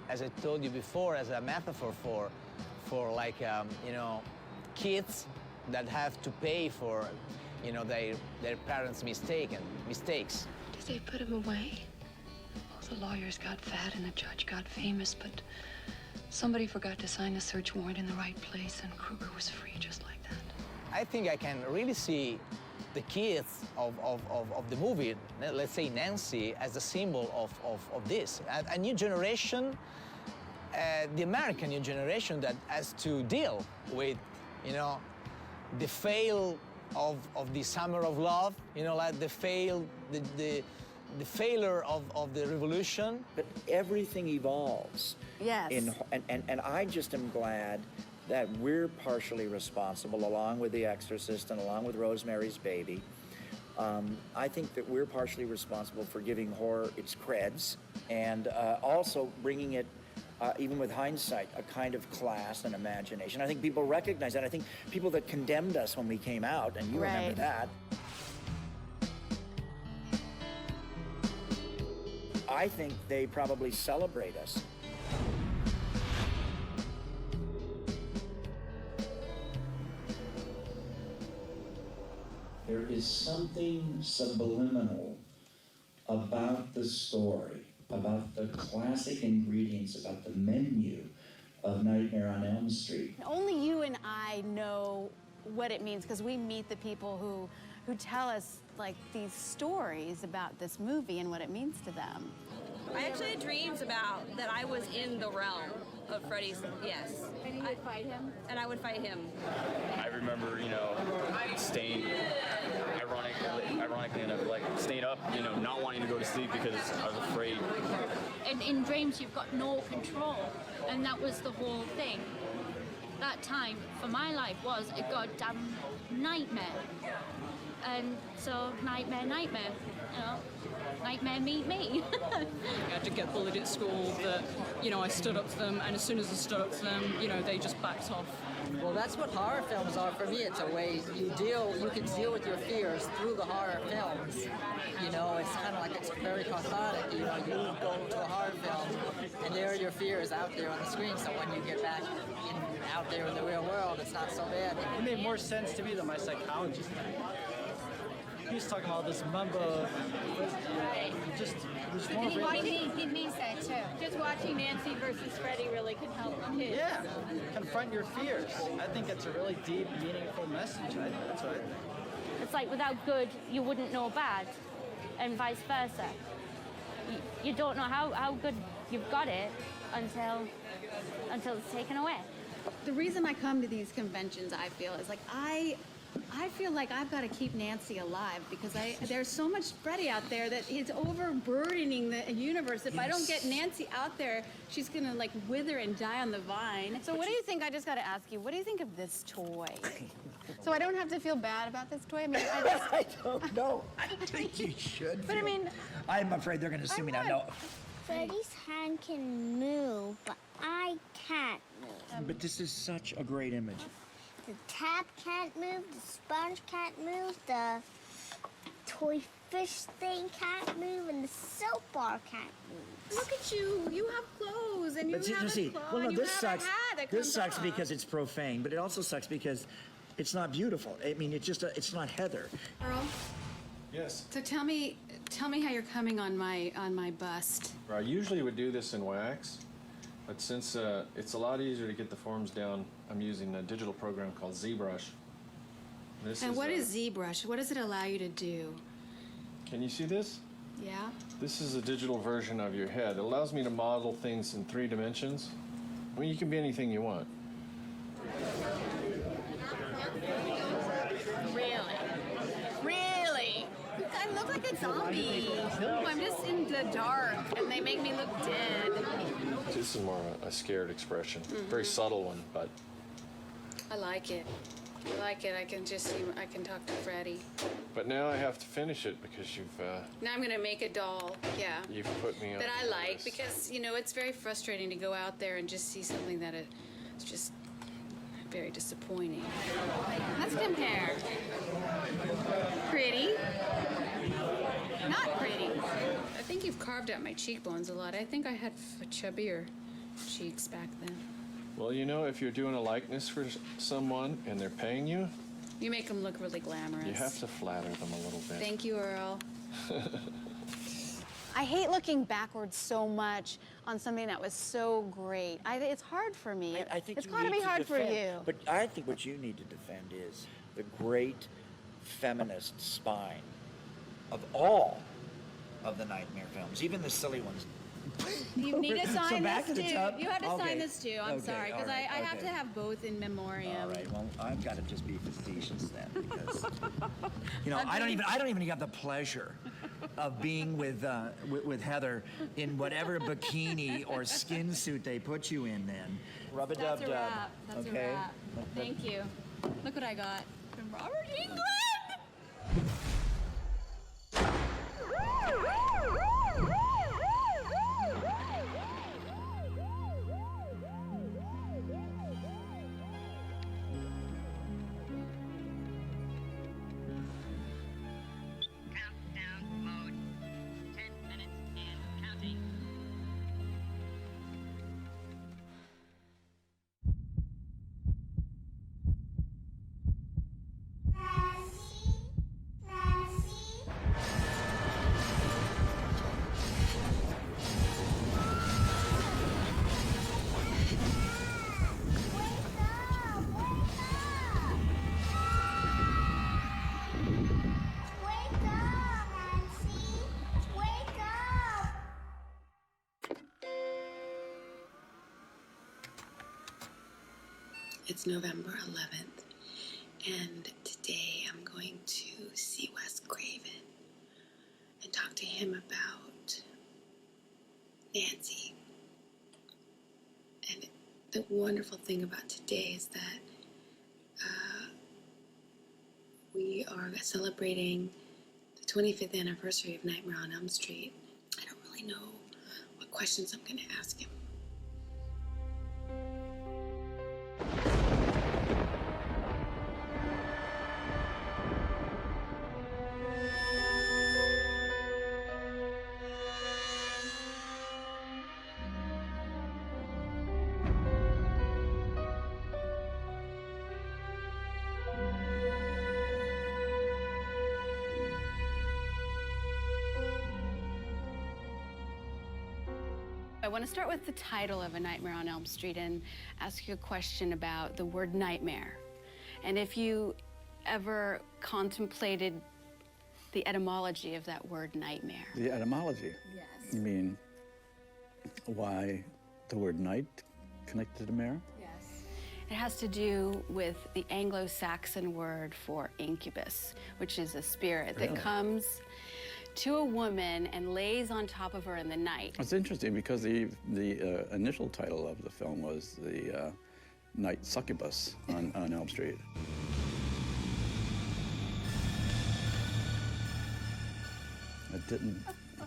Speaker 11: as I told you before, as a metaphor for like, kids that have to pay for, their parents' mistakes.
Speaker 12: Did they put him away? Oh, the lawyers got fat and the judge got famous, but somebody forgot to sign the search warrant in the right place, and Krueger was free just like that.
Speaker 11: I think I can really see the kids of the movie, let's say Nancy, as a symbol of this. A new generation, the American new generation that has to deal with, the fail of the Summer of Love, like the failure of the revolution.
Speaker 24: But everything evolves.
Speaker 5: Yes.
Speaker 24: And I just am glad that we're partially responsible, along with The Exorcist and along with Rosemary's Baby. I think that we're partially responsible for giving horror its creds, and also bringing it, even with hindsight, a kind of class and imagination. I think people recognize that. I think people that condemned us when we came out, and you remember that. I think they probably celebrate us. There is something subliminal about the story, about the classic ingredients, about the menu of Nightmare on Elm Street.
Speaker 5: Only you and I know what it means, because we meet the people who tell us like these stories about this movie and what it means to them.
Speaker 4: I actually had dreams about that I was in the realm of Freddy's, yes.
Speaker 1: And you would fight him?
Speaker 4: And I would fight him.
Speaker 15: I remember, staying, ironically enough, like staying up, not wanting to go to sleep because I was afraid.
Speaker 19: And in dreams, you've got no control, and that was the whole thing. That time for my life was a goddamn nightmare. And so, nightmare, nightmare meet me.
Speaker 14: I had to get bullied at school that, I stood up to them, and as soon as I stood up to them, they just backed off.
Speaker 7: Well, that's what horror films are for me. It's a way you can deal with your fears through the horror films. It's kind of like it's very cathartic. You go to a horror film, and there are your fears out there on the screen. So when you get back out there in the real world, it's not so bad.
Speaker 17: It made more sense to me than my psychologist. He was talking about this mumbo.
Speaker 1: He needs that too.
Speaker 5: Just watching Nancy versus Freddy really could help kids.
Speaker 17: Yeah, confront your fears. I think it's a really deep, meaningful message. That's what I think.
Speaker 19: It's like without good, you wouldn't know bad, and vice versa. You don't know how good you've got it until it's taken away.
Speaker 1: The reason I come to these conventions, I feel, is like I feel like I've got to keep Nancy alive because there's so much Freddy out there that it's overburdening the universe. If I don't get Nancy out there, she's gonna like wither and die on the vine. So what do you think? I just got to ask you, what do you think of this toy? So I don't have to feel bad about this toy. I mean,
Speaker 18: I don't know. I think you should.
Speaker 1: But I mean,
Speaker 18: I'm afraid they're going to sue me now. No.
Speaker 23: Freddy's hand can move, but I can't move.
Speaker 18: But this is such a great image.
Speaker 23: The tap can't move, the sponge can't move, the toy fish thing can't move, and the soap bar can't move.
Speaker 1: look at you. You have clothes, and you have a claw,
Speaker 18: well, no,
Speaker 1: and you
Speaker 18: this
Speaker 1: have
Speaker 18: sucks.
Speaker 1: a hat that
Speaker 18: This
Speaker 1: comes
Speaker 18: sucks
Speaker 1: off.
Speaker 18: because it's profane, but it also sucks because it's not beautiful. I mean, it's not Heather.
Speaker 1: Earl,
Speaker 26: Yes.
Speaker 1: so tell me how you're coming on my bust.
Speaker 26: I usually would do this in wax, but since it's a lot easier to get the forms down, I'm using a digital program called ZBrush.
Speaker 1: What is ZBrush? What does it allow you to do?
Speaker 26: Can you see this?
Speaker 1: Yeah.
Speaker 26: This is a digital version of your head. It allows me to model things in 3 dimensions. I mean, you can be anything you want.
Speaker 1: Really? I look like a zombie. I'm just in the dark, and they make me look dead.
Speaker 26: This is more a scared expression. Very subtle one, but
Speaker 1: I like it. I like it. I can just see. I can talk to Freddy.
Speaker 26: but now I have to finish it because you've
Speaker 1: Now I'm gonna make a doll. Yeah.
Speaker 26: you've put me on.
Speaker 1: That I like
Speaker 26: this.
Speaker 1: because it's very frustrating to go out there and just see something that is just very disappointing. Let's compare. Pretty. Not pretty. I think you've carved out my cheekbones a lot. I think I had chubbier cheeks back then.
Speaker 26: Well, if you're doing a likeness for someone and they're paying you,
Speaker 1: You make them look really glamorous.
Speaker 26: you have to flatter them a little bit.
Speaker 1: Thank you, Earl. I hate looking backwards so much on something that was so great. It's hard for me.
Speaker 18: I think
Speaker 1: it's
Speaker 18: you
Speaker 1: got to
Speaker 18: need
Speaker 1: be hard for
Speaker 18: defend-
Speaker 1: you.
Speaker 18: But I think what you need to defend is the great feminist spine of all of the Nightmare films, even the silly ones.
Speaker 1: You need to
Speaker 18: So
Speaker 1: sign
Speaker 18: back
Speaker 1: this
Speaker 18: to the
Speaker 1: too.
Speaker 18: tub?
Speaker 1: You have to
Speaker 18: Okay.
Speaker 1: sign this too. I'm
Speaker 18: Okay,
Speaker 1: sorry, because
Speaker 18: all right,
Speaker 1: I have
Speaker 18: okay.
Speaker 1: to have both in memoriam.
Speaker 18: All right. Well, I've got to just be facetious then, because I don't even have the pleasure of being with Heather in whatever bikini or skin suit they put you in. Then rub a dub
Speaker 1: That's a
Speaker 18: dub.
Speaker 1: wrap. That's
Speaker 18: Okay.
Speaker 1: a wrap. Thank you. Look what I got from Robert England.
Speaker 8: It's November 11th, and today I'm going to see Wes Craven and talk to him about Nancy. And the wonderful thing about today is that we are celebrating the 25th anniversary of Nightmare on Elm Street. I don't really know what questions I'm going to ask him.
Speaker 1: I want to start with the title of A Nightmare on Elm Street and ask you a question about the word nightmare. And if you ever contemplated the etymology of that word nightmare.
Speaker 10: The etymology?
Speaker 1: Yes.
Speaker 10: You mean why the word night connected to mare?
Speaker 1: Yes. It has to do with the Anglo-Saxon word for incubus, which is a spirit that comes to a woman and lays on top of her in the night.
Speaker 10: It's interesting because the initial title of the film was the Night Succubus on Elm Street. It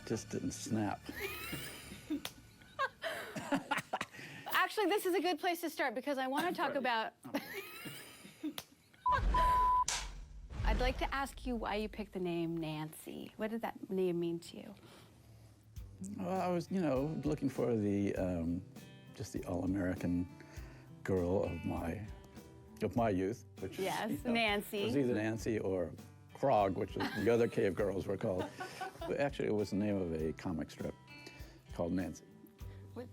Speaker 10: just didn't snap.
Speaker 1: Actually, this is a good place to start because I want to talk about... I'd like to ask you why you picked the name Nancy. What did that name mean to you?
Speaker 10: Well, I was, looking for the just the all-American girl of my youth, which
Speaker 1: yes,
Speaker 10: is,
Speaker 1: Nancy.
Speaker 10: was either Nancy or Krog, which is the other cave girls were called. But actually, it was the name of a comic strip called Nancy.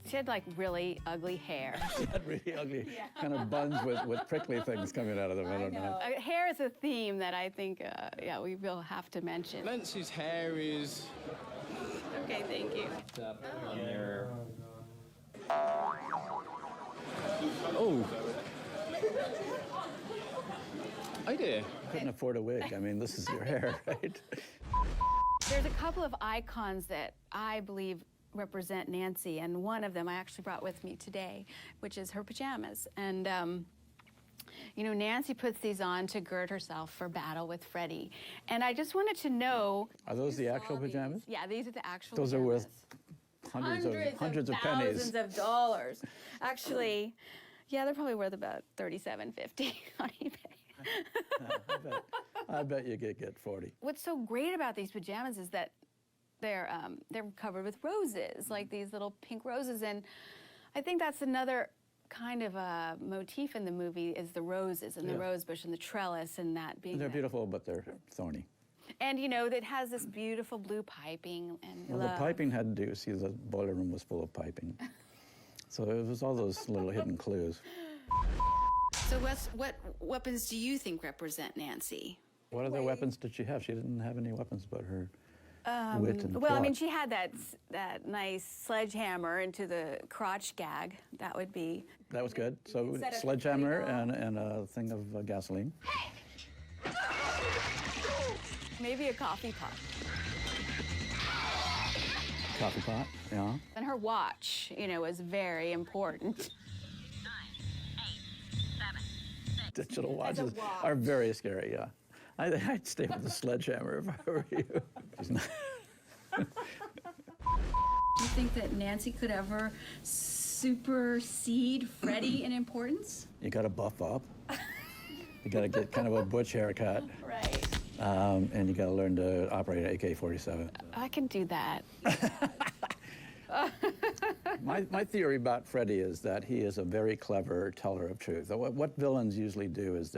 Speaker 1: She had like really ugly hair.
Speaker 10: She had really ugly kind of buns with prickly things coming out of them. I don't know.
Speaker 1: Hair is a theme that I think, we will have to mention.
Speaker 2: Nancy's hair is...
Speaker 1: Okay, thank you.
Speaker 10: Oh.
Speaker 2: Oh dear.
Speaker 10: Couldn't afford a wig. I mean, this is your hair, right?
Speaker 1: There's a couple of icons that I believe represent Nancy, and one of them I actually brought with me today, which is her pajamas. And, Nancy puts these on to gird herself for battle with Freddy. And I just wanted to know...
Speaker 10: Are those the actual pajamas?
Speaker 1: Yeah, these are the actual
Speaker 10: Those
Speaker 1: pajamas.
Speaker 10: are worth hundreds of pennies.
Speaker 1: Thousands of dollars. Actually, yeah, they're probably worth about $37.50 on eBay.
Speaker 10: I bet you could get 40.
Speaker 1: What's so great about these pajamas is that they're covered with roses, like these little pink roses, and I think that's another kind of a motif in the movie is the roses and the rose bush and the trellis and that being.
Speaker 10: They're beautiful, but they're thorny.
Speaker 1: And it has this beautiful blue piping and
Speaker 10: Well, the piping had to do. See, the boiler room was full of piping, so it was all those little hidden clues.
Speaker 1: So, Wes, what weapons do you think represent Nancy?
Speaker 10: What other weapons did she have? She didn't have any weapons but her wit and
Speaker 1: well, I mean,
Speaker 10: plot.
Speaker 1: she had that nice sledgehammer into the crotch gag. That would be...
Speaker 10: That was good. So sledgehammer and a thing of gasoline.
Speaker 1: Maybe a coffee pot.
Speaker 10: Coffee pot, yeah.
Speaker 1: And her watch, was very important.
Speaker 10: Digital watches are very scary, yeah. I'd stay with the sledgehammer if I were you.
Speaker 1: Do you think that Nancy could ever supersede Freddy in importance?
Speaker 10: You got to buff up. You got to get kind of a butch haircut.
Speaker 1: Right.
Speaker 10: And you got to learn to operate an AK-47.
Speaker 1: I can do that.
Speaker 10: My theory about Freddy is that he is a very clever teller of truth. What villains usually do is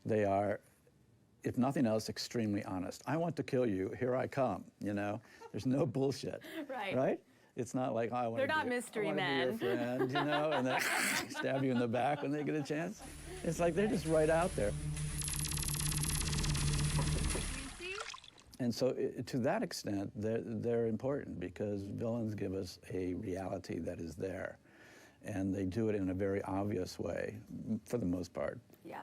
Speaker 10: they are, if nothing else, extremely honest. I want to kill you. Here I come. There's no bullshit. Right? It's not like I want.
Speaker 1: They're not mystery men.
Speaker 10: Be your friend, and then stab you in the back when they get a chance. It's like they're just right out there. And so, to that extent, they're important because villains give us a reality that is there. and they do it in a very obvious way, for the most part,
Speaker 1: Yeah.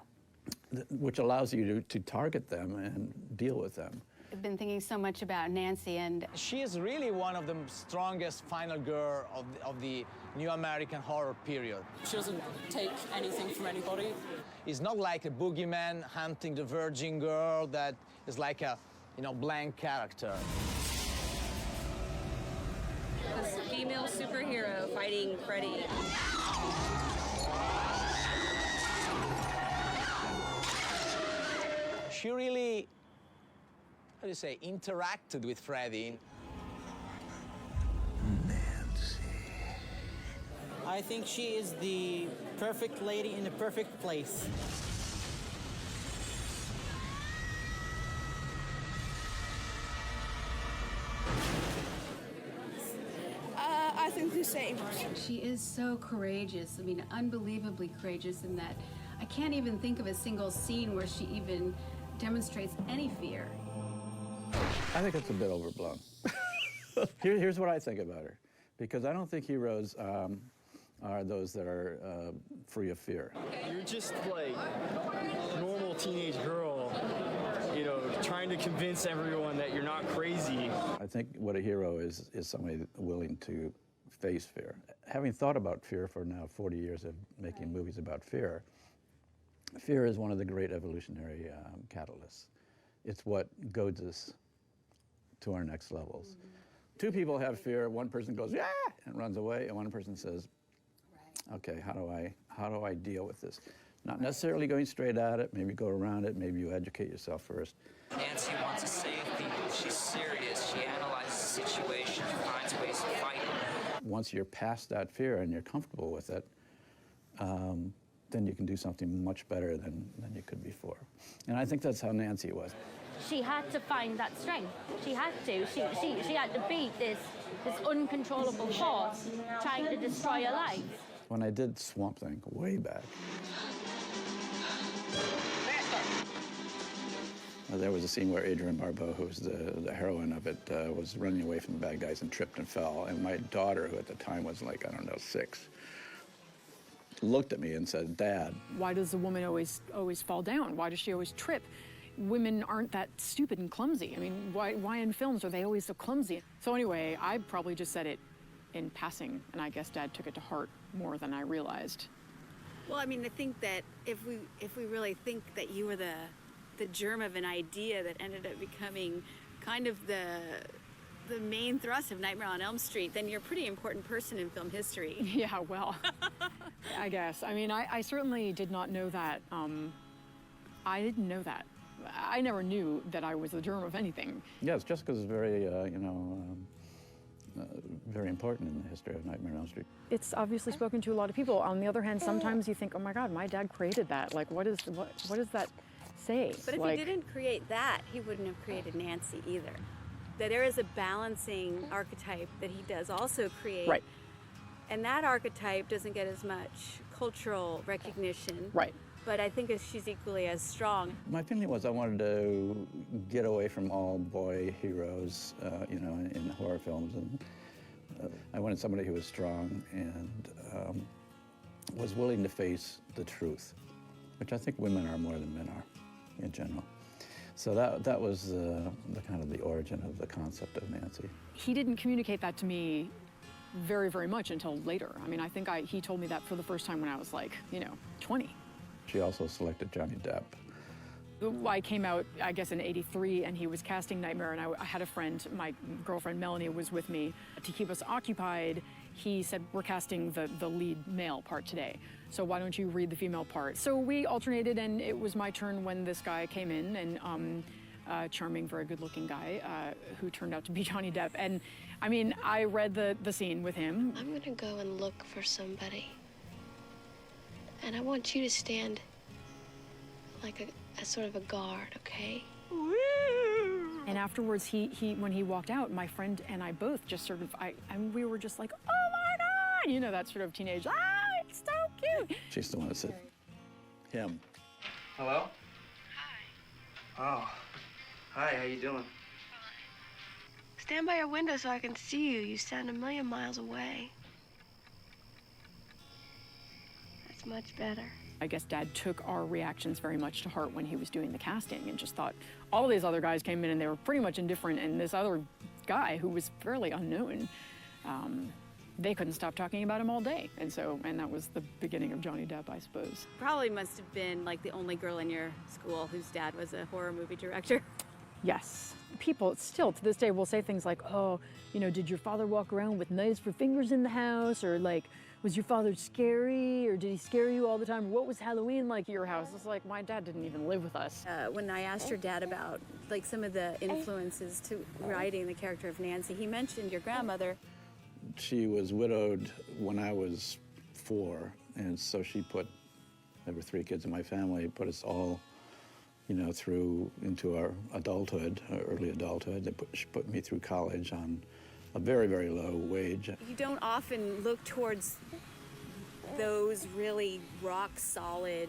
Speaker 10: which allows you to target them and deal with them.
Speaker 1: I've been thinking so much about Nancy, and
Speaker 11: She is really one of the strongest final girl of the new American horror period.
Speaker 14: She doesn't take anything from anybody.
Speaker 11: It's not like a boogeyman hunting the virgin girl that is like a, blank character.
Speaker 4: This female superhero fighting Freddy.
Speaker 11: She really, how do you say, interacted with Freddy.
Speaker 9: I think she is the perfect lady in the perfect place.
Speaker 5: I think the same.
Speaker 1: she is so courageous. I mean, unbelievably courageous in that I can't even think of a single scene where she even demonstrates any fear.
Speaker 10: I think it's a bit overblown. Here's what I think about her, because I don't think heroes are those that are free of fear.
Speaker 15: You're just like normal teenage girl, trying to convince everyone that you're not crazy.
Speaker 10: I think what a hero is somebody willing to face fear. Having thought about fear for now 40 years of making movies about fear, fear is one of the great evolutionary catalysts. It's what goads us to our next levels. Two people have fear. One person goes, yeah, and runs away, and one person says, okay, how do I deal with this? Not necessarily going straight at it, maybe go around it, maybe you educate yourself first.
Speaker 13: Nancy wants to save people. She's serious. She analyzes the situation, finds ways to fight it.
Speaker 10: Once you're past that fear and you're comfortable with it, then you can do something much better than you could before. And I think that's how Nancy was.
Speaker 19: She had to find that strength. She had to. She had to beat this uncontrollable force trying to destroy her life.
Speaker 10: When I did Swamp Thing way back, there was a scene where Adrienne Barbeau, who was the heroine of it, was running away from the bad guys and tripped and fell. And my daughter, who at the time was like, 6, looked at me and said, Dad.
Speaker 14: Why does the woman always fall down? Why does she always trip? Women aren't that stupid and clumsy. I mean, why in films are they always so clumsy? So anyway, I probably just said it in passing, and I guess Dad took it to heart more than I realized.
Speaker 5: Well, I mean, I think that if we really think that you were the germ of an idea that ended up becoming kind of the main thrust of Nightmare on Elm Street, then you're a pretty important person in film history.
Speaker 14: Yeah, well, I guess. I mean, I certainly did not know that. I didn't know that. I never knew that I was the germ of anything.
Speaker 10: Yes, Jessica's very, very important in the history of Nightmare on Elm Street.
Speaker 14: It's obviously spoken to a lot of people. On the other hand, sometimes you think, oh my God, my dad created that. Like, what does that say?
Speaker 5: But if he didn't create that, he wouldn't have created Nancy either. That there is a balancing archetype that he does also create.
Speaker 14: Right.
Speaker 5: And that archetype doesn't get as much cultural recognition.
Speaker 14: Right.
Speaker 5: But I think she's equally as strong.
Speaker 10: My feeling was I wanted to get away from all boy heroes, in horror films, and I wanted somebody who was strong and was willing to face the truth, which I think women are more than men are, in general. So that was the kind of the origin of the concept of Nancy.
Speaker 14: He didn't communicate that to me very, very much until later. I mean, I think he told me that for the first time when I was like, 20.
Speaker 10: She also selected Johnny Depp.
Speaker 14: I came out, I guess, in '83, and he was casting Nightmare, and I had a friend, my girlfriend Melanie, was with me. To keep us occupied, he said, we're casting the lead male part today, so why don't you read the female part? So we alternated, and it was my turn when this guy came in, and charming, very good-looking guy, who turned out to be Johnny Depp. And, I mean, I read the scene with him.
Speaker 23: I'm gonna go and look for somebody. And I want you to stand like a sort of a guard, okay?
Speaker 14: And afterwards, when he walked out, my friend and I both just sort of, and we were just like, oh my God! That sort of teenage, it's so cute!
Speaker 10: She's the one that said, him.
Speaker 16: Hello? Hi. Oh. Hi, how you doing?
Speaker 23: Stand by your window so I can see you. You stand a million miles away.
Speaker 12: That's much better.
Speaker 14: I guess Dad took our reactions very much to heart when he was doing the casting and just thought all of these other guys came in and they were pretty much indifferent, and this other guy who was fairly unknown, they couldn't stop talking about him all day. And that was the beginning of Johnny Depp, I suppose.
Speaker 5: Probably must have been like the only girl in your school whose dad was a horror movie director.
Speaker 14: Yes. People still to this day will say things like, oh, you know, did your father walk around with knives for fingers in the house? Or like, was your father scary? Or did he scare you all the time? What was Halloween like at your house? It's like, my dad didn't even live with us.
Speaker 5: When I asked your dad about like some of the influences to writing the character of Nancy, he mentioned your grandmother.
Speaker 10: She was widowed when I was 4, and so she there were 3 kids in my family, put us all, you know, through into our adulthood, early adulthood. She put me through college on a very, very low wage.
Speaker 5: You don't often look towards those really rock-solid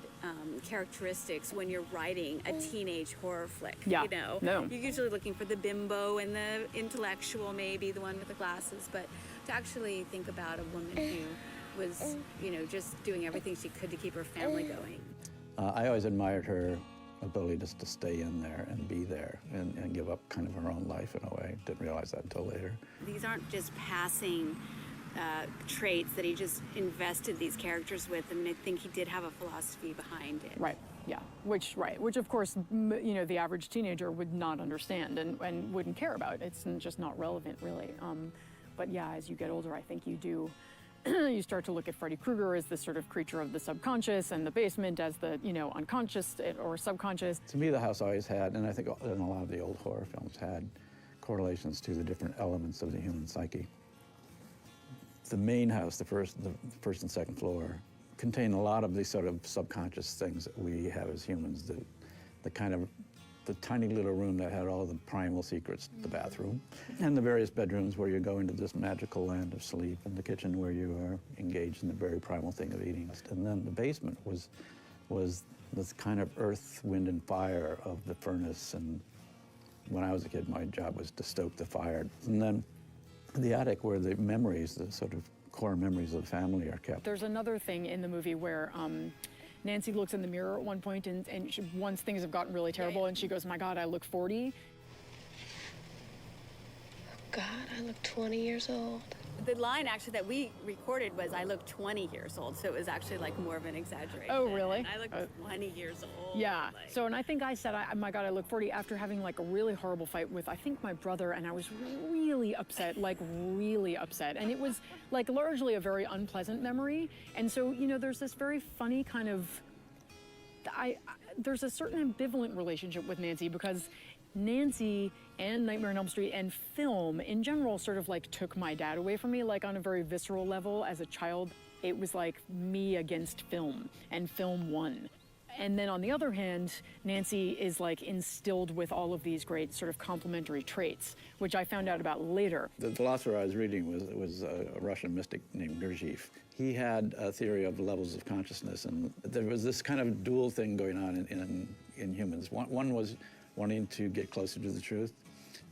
Speaker 5: characteristics when you're writing a teenage horror flick.
Speaker 14: Yeah,
Speaker 5: you know?
Speaker 14: no.
Speaker 5: You're usually looking for the bimbo and the intellectual, maybe, the one with the glasses, but to actually think about a woman who was, you know, just doing everything she could to keep her family going.
Speaker 10: I always admired her ability just to stay in there and be there and give up kind of her own life in a way. Didn't realize that until later.
Speaker 5: These aren't just passing traits that he just invested these characters with, and I think he did have a philosophy behind it.
Speaker 14: Right, yeah, which of course, you know, the average teenager would not understand and wouldn't care about. It's just not relevant, really. But yeah, as you get older, I think you do, you start to look at Freddy Krueger as this sort of creature of the subconscious, and the basement as the, you know, unconscious or subconscious.
Speaker 10: To me, the house always had, and I think in a lot of the old horror films, had correlations to the different elements of the human psyche. The main house, the first and second floor, contain a lot of these sort of subconscious things that we have as humans. The kind of the tiny little room that had all the primal secrets, the bathroom, and the various bedrooms where you go into this magical land of sleep, and the kitchen where you are engaged in the very primal thing of eating. And then the basement was this kind of earth, wind, and fire of the furnace. And when I was a kid, my job was to stoke the fire. And then the attic where the memories, the sort of core memories of the family are kept.
Speaker 14: There's another thing in the movie where Nancy looks in the mirror at one point, and once things have gotten really terrible, and she goes, my God, I look 40.
Speaker 12: God, I look 20 years old.
Speaker 5: The line actually that we recorded was, I look 20 years old, so it was actually like more of an exaggeration.
Speaker 14: Oh, really?
Speaker 5: I look 20 years old.
Speaker 14: Yeah,
Speaker 5: like.
Speaker 14: so, and I think I said, my God, I look 40 after having like a really horrible fight with, I think, my brother, and I was really upset, like really upset. And it was like largely a very unpleasant memory. And so, you know, there's this very funny kind of, there's a certain ambivalent relationship with Nancy, because Nancy and Nightmare on Elm Street and film in general sort of like took my dad away from me, like on a very visceral level. As a child, it was like me against film, and film won. And then on the other hand, Nancy is like instilled with all of these great sort of complementary traits, which I found out about later.
Speaker 10: The philosopher I was reading was a Russian mystic named Gurdjieff. He had a theory of levels of consciousness, and there was this kind of dual thing going on in humans. One was wanting to get closer to the truth,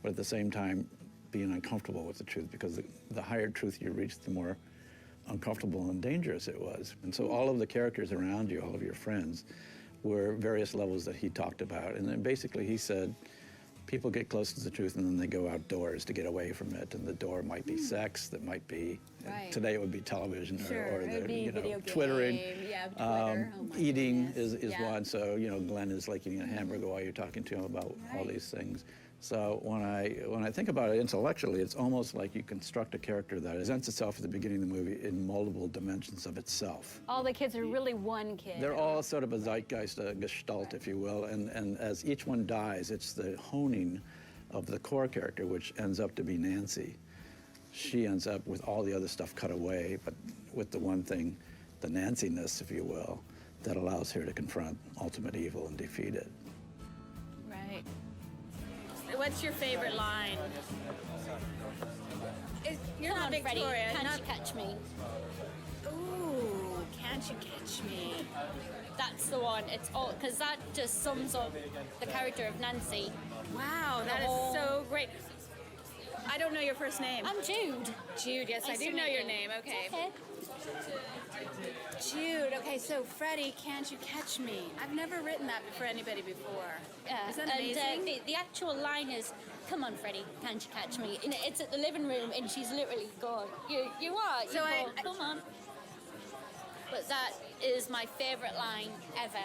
Speaker 10: but at the same time being uncomfortable with the truth, because the higher truth you reach, the more uncomfortable and dangerous it was. And so all of the characters around you, all of your friends, were various levels that he talked about. And then basically he said, people get close to the truth and then they go outdoors to get away from it. And the door might be sex, that might be, today it would be television, or the, you know, Twittering.
Speaker 5: Yeah, Twitter.
Speaker 10: Eating is one. So, you know, Glenn is like eating a hamburger while you're talking to him about all these things. So when I think about it intellectually, it's almost like you construct a character that presents itself at the beginning of the movie in multiple dimensions of itself.
Speaker 5: All the kids are really one kid.
Speaker 10: They're all sort of a zeitgeist, a gestalt, if you will, and as each one dies, it's the honing of the core character, which ends up to be Nancy. She ends up with all the other stuff cut away, but with the one thing, the Nancy-ness, if you will, that allows her to confront ultimate evil and defeat it.
Speaker 5: Right. What's your favorite line? You're not Victoria.
Speaker 19: Freddy, can't you catch me?
Speaker 5: Ooh, can't you catch me?
Speaker 19: That's the one. It's all, because that just sums up the character of Nancy.
Speaker 5: Wow, that is so great. I don't know your first name.
Speaker 19: I'm Jude.
Speaker 5: Jude, yes,
Speaker 19: Nice
Speaker 5: I do
Speaker 19: to
Speaker 5: know
Speaker 19: meet
Speaker 5: your
Speaker 19: you.
Speaker 5: name. Okay.
Speaker 19: It's okay.
Speaker 5: Jude, okay, so Freddie, Can't You Catch Me? I've never written that for anybody before. Is that amazing?
Speaker 19: And the actual line is, "Come on, Freddie, can't you catch me?" And it's at the living room, and she's literally gone. You are.
Speaker 5: So
Speaker 19: come on. But that is my favorite line ever.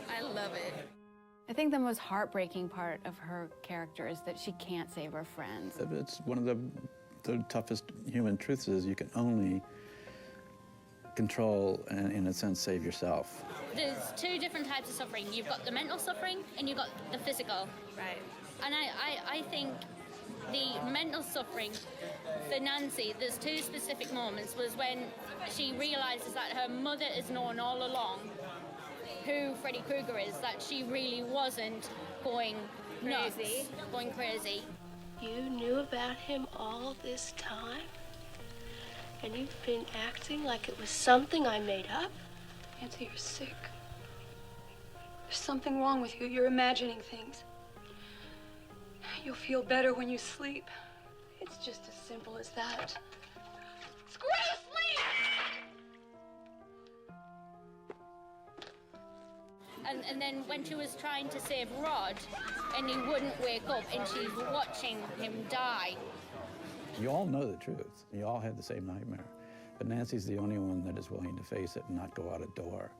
Speaker 5: I love it.
Speaker 3: I think the most heartbreaking part of her character is that she can't save her friends.
Speaker 10: It's one of the toughest human truths is you can only control and, in a sense, save yourself.
Speaker 19: There's two different types of suffering. You've got the mental suffering, and you've got the physical.
Speaker 5: Right.
Speaker 19: And I think the mental suffering for Nancy, there's two specific moments, was when she realizes that her mother is known all along who Freddy Krueger is, that she really wasn't going nuts, going crazy.
Speaker 12: You knew about him all this time? And you've been acting like it was something I made up?
Speaker 6: Nancy, you're sick. There's something wrong with you. You're imagining things. You'll feel better when you sleep. It's just as simple as that. Screw sleep!
Speaker 19: And then when she was trying to save Rod, and he wouldn't wake up, and she's watching him die.
Speaker 10: You all know the truth. You all had the same nightmare. But Nancy's the only one that is willing to face it and not go out a door.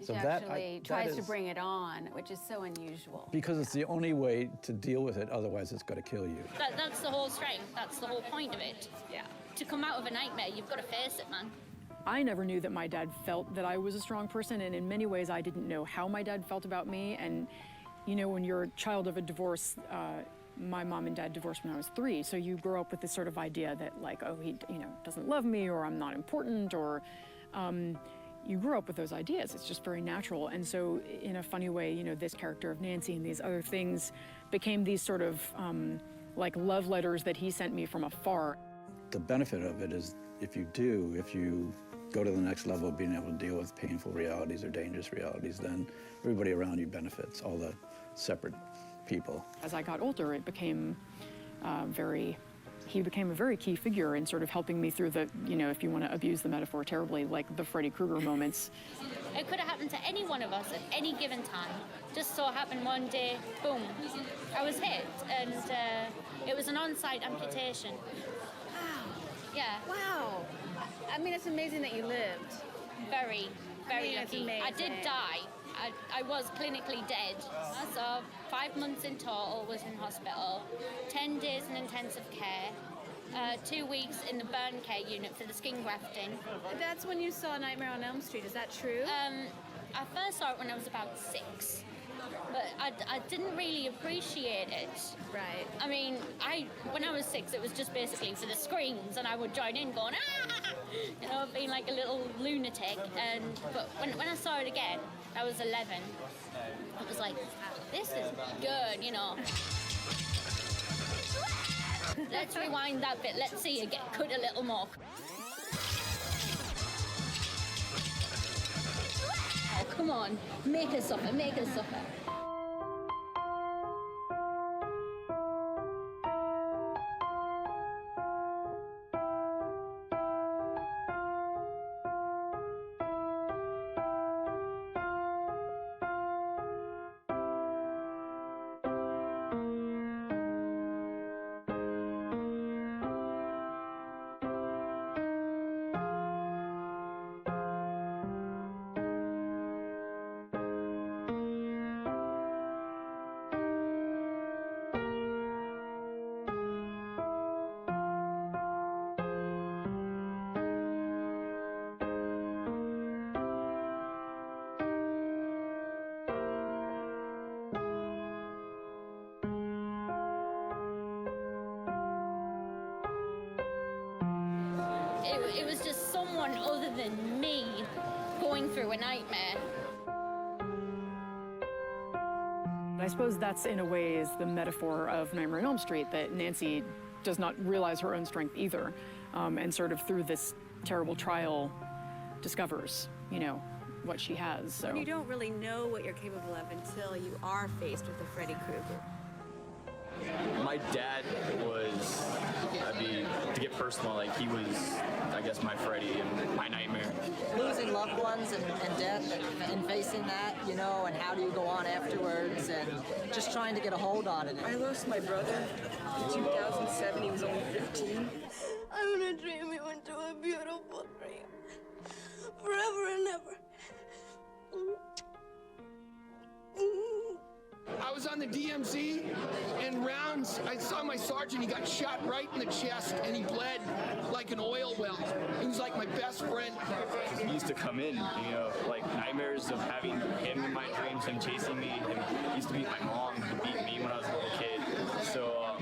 Speaker 3: She actually tries to bring it on, which is so unusual.
Speaker 10: Because it's the only way to deal with it, otherwise it's going to kill you.
Speaker 19: That's the whole strength. That's the whole point of it. Yeah. To come out of a nightmare, you've got to face it, man.
Speaker 14: I never knew that my dad felt that I was a strong person, and in many ways I didn't know how my dad felt about me. And you know, when you're a child of a divorce, my mom and dad divorced when I was 3, so you grow up with this sort of idea that, like, oh, he, you know, doesn't love me, or I'm not important, or you grow up with those ideas. It's just very natural. And so in a funny way, you know, this character of Nancy and these other things became these sort of like love letters that he sent me from afar.
Speaker 10: The benefit of it is if you go to the next level of being able to deal with painful realities or dangerous realities, then everybody around you benefits, all the separate people.
Speaker 14: As I got older, it became he became a very key figure in sort of helping me through the, you know, if you want to abuse the metaphor terribly, like the Freddy Krueger moments.
Speaker 19: It could have happened to any one of us at any given time. Just so happened one day, boom, I was hit, and it was an on-site amputation.
Speaker 5: Wow.
Speaker 19: Yeah.
Speaker 5: Wow. I mean, it's amazing that you lived.
Speaker 19: Very, very lucky.
Speaker 5: That's
Speaker 19: I did die. I was clinically dead. So 5 months in total was in hospital, 10 days in intensive care, 2 weeks in the burn care unit for the skin grafting.
Speaker 5: That's when you saw Nightmare on Elm Street, is that true?
Speaker 19: I first saw it when I was about 6. But I didn't really appreciate it.
Speaker 5: Right.
Speaker 19: I mean, when I was 6, it was just basically for the screams, and I would join in going, ah! You know, being like a little lunatic. But when I saw it again, I was 11. It was like, this is good, you know. Let's rewind that bit. Let's see it get cut a little more. Oh, come on. Make us suffer, make us suffer. It was just someone other than me going through a nightmare.
Speaker 14: I suppose that's, in a way, is the metaphor of Nightmare on Elm Street, that Nancy does not realize her own strength either, and sort of through this terrible trial discovers, you know, what she has. So.
Speaker 5: You don't really know what you're capable of until you are faced with a Freddy Krueger.
Speaker 15: My dad was, to get personal, like he was, I guess, my Freddy and my nightmare.
Speaker 7: Losing loved ones and death and facing that, you know, and how do you go on afterwards and just trying to get a hold on it.
Speaker 20: I lost my brother in 2007. He was only 15.
Speaker 23: I'm gonna dream you into a beautiful dream. Forever and ever.
Speaker 21: I was on the DMZ, and rounds, I saw my sergeant, he got shot right in the chest, and he bled like an oil well. He was like my best friend.
Speaker 15: He used to come in, you know, like nightmares of having him in my dreams, him chasing me, and he used to beat my mom, he beat me when I was a little kid. So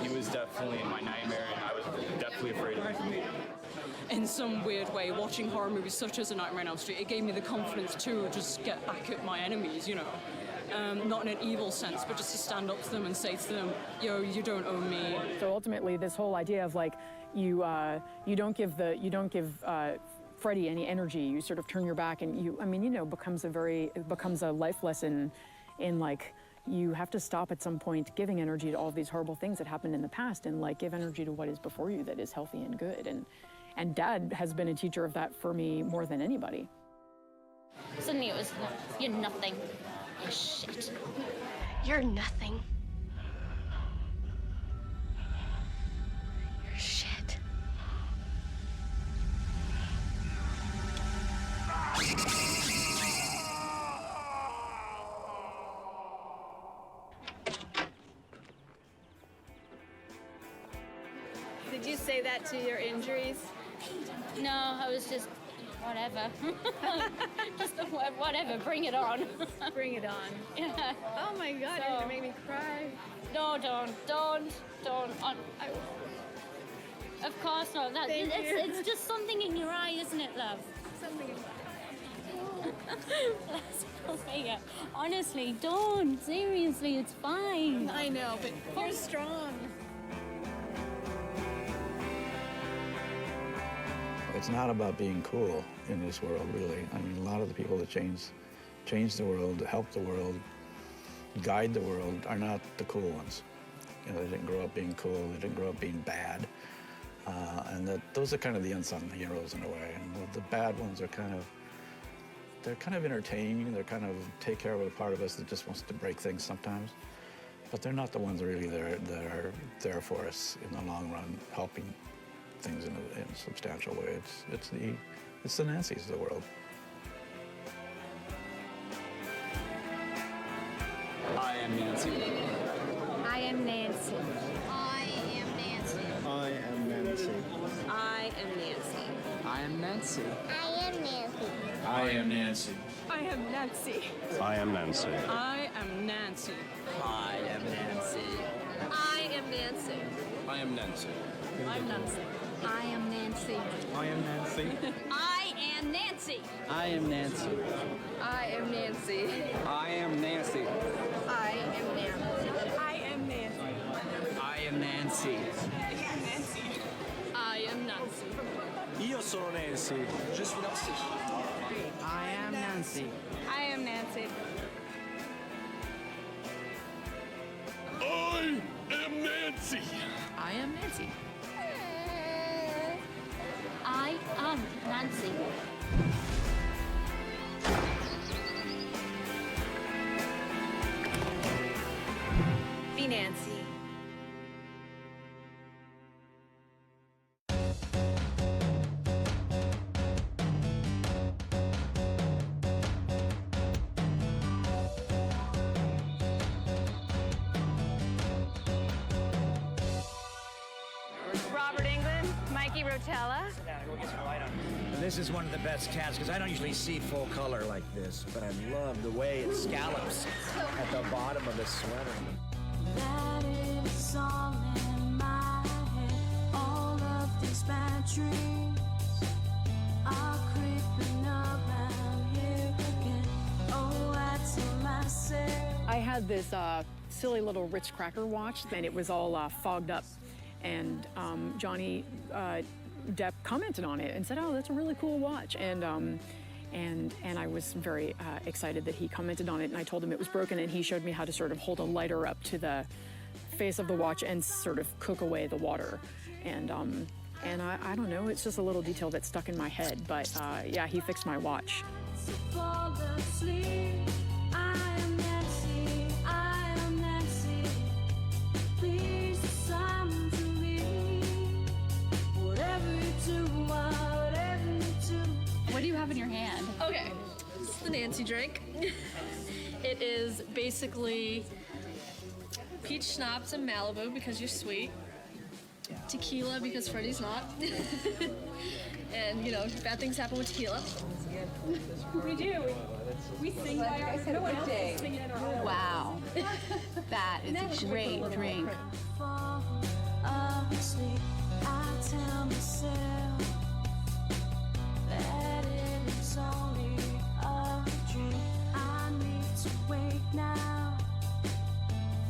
Speaker 15: he was definitely in my nightmare, and I was definitely afraid of him.
Speaker 22: In some weird way, watching horror movies such as A Nightmare on Elm Street, it gave me the confidence to just get back at my enemies, you know. Not in an evil sense, but just to stand up to them and say to them, yo, you don't own me.
Speaker 14: So ultimately, this whole idea of like, you don't give Freddy any energy. You sort of turn your back, and becomes a life lesson in like, you have to stop at some point giving energy to all these horrible things that happened in the past, and like give energy to what is before you that is healthy and good. And Dad has been a teacher of that for me more than anybody.
Speaker 19: Suddenly it was, you're nothing. You're shit.
Speaker 23: You're nothing. You're shit.
Speaker 5: Did you say that to your injuries?
Speaker 19: No, I was just, whatever. Just whatever, bring it on.
Speaker 5: Bring it on.
Speaker 19: Yeah.
Speaker 5: Oh my God,
Speaker 19: So-
Speaker 5: you're gonna make me cry.
Speaker 19: No, don't. Of course not.
Speaker 5: Thank you.
Speaker 19: It's just something in your eye, isn't it, love?
Speaker 5: Something in
Speaker 19: Sophia, honestly, don't. Seriously, it's fine.
Speaker 5: I know, but you're strong.
Speaker 10: It's not about being cool in this world, really. I mean, a lot of the people that change the world, help the world, guide the world are not the cool ones. You know, they didn't grow up being cool, they didn't grow up being bad. Those are kind of the unsung heroes in a way. And the bad ones are they're kind of entertaining, they're kind of take care of a part of us that just wants to break things sometimes. But they're not the ones that really that are there for us in the long run, helping things in a substantial way. It's the Nancys of the world.
Speaker 15: I am Nancy.
Speaker 19: I am Nancy.
Speaker 23: I am Nancy.
Speaker 2: I am Nancy.
Speaker 4: I am Nancy.
Speaker 9: I am Nancy.
Speaker 23: I am Nancy.
Speaker 26: I am Nancy.
Speaker 22: I am Nancy.
Speaker 24: I am Nancy.
Speaker 22: I am Nancy.
Speaker 9: I am Nancy.
Speaker 4: I am Nancy.
Speaker 26: I am Nancy.
Speaker 22: I'm Nancy.
Speaker 19: I am Nancy.
Speaker 2: I am Nancy.
Speaker 4: I am Nancy.
Speaker 9: I am Nancy.
Speaker 4: I am Nancy.
Speaker 9: I am Nancy.
Speaker 4: I am Nancy.
Speaker 22: I am Nancy.
Speaker 9: I am Nancy.
Speaker 22: I am Nancy.
Speaker 9: Io sono Nancy. Je suis Nancy. I am Nancy.
Speaker 22: I am Nancy.
Speaker 21: I am Nancy.
Speaker 22: I am Nancy.
Speaker 19: I am Nancy.
Speaker 5: Be Nancy. Robert Englund, Mikey Rotella.
Speaker 18: This is one of the best cats because I don't usually see full color like this, but I love the way it scallops at the bottom of the sweater.
Speaker 23: That is all in my head. All of these bad dreams are creeping up and here again. Oh, that's all I say.
Speaker 14: I had this silly little Ritz cracker watch, and it was all fogged up. And Johnny Depp commented on it and said, "Oh, that's a really cool watch." And I was very excited that he commented on it. And I told him it was broken, and he showed me how to sort of hold a lighter up to face of the watch and sort of cook away the water. And I don't know, it's just a little detail that stuck in my head, but yeah, he fixed my watch.
Speaker 23: Fall asleep. I am Nancy, I am Nancy. Please listen to me. Whatever you do, whatever you do.
Speaker 1: What do you have in your hand?
Speaker 8: Okay, this is the Nancy drink. It is basically peach schnapps and Malibu because you're sweet, tequila because Freddy's not, and you know, bad things happen with tequila.
Speaker 1: We do. We sing by ourselves. No one else is singing at our own.
Speaker 3: Wow. That is a great drink.
Speaker 23: Fall asleep. I tell myself that it is only a dream. I need to wake now.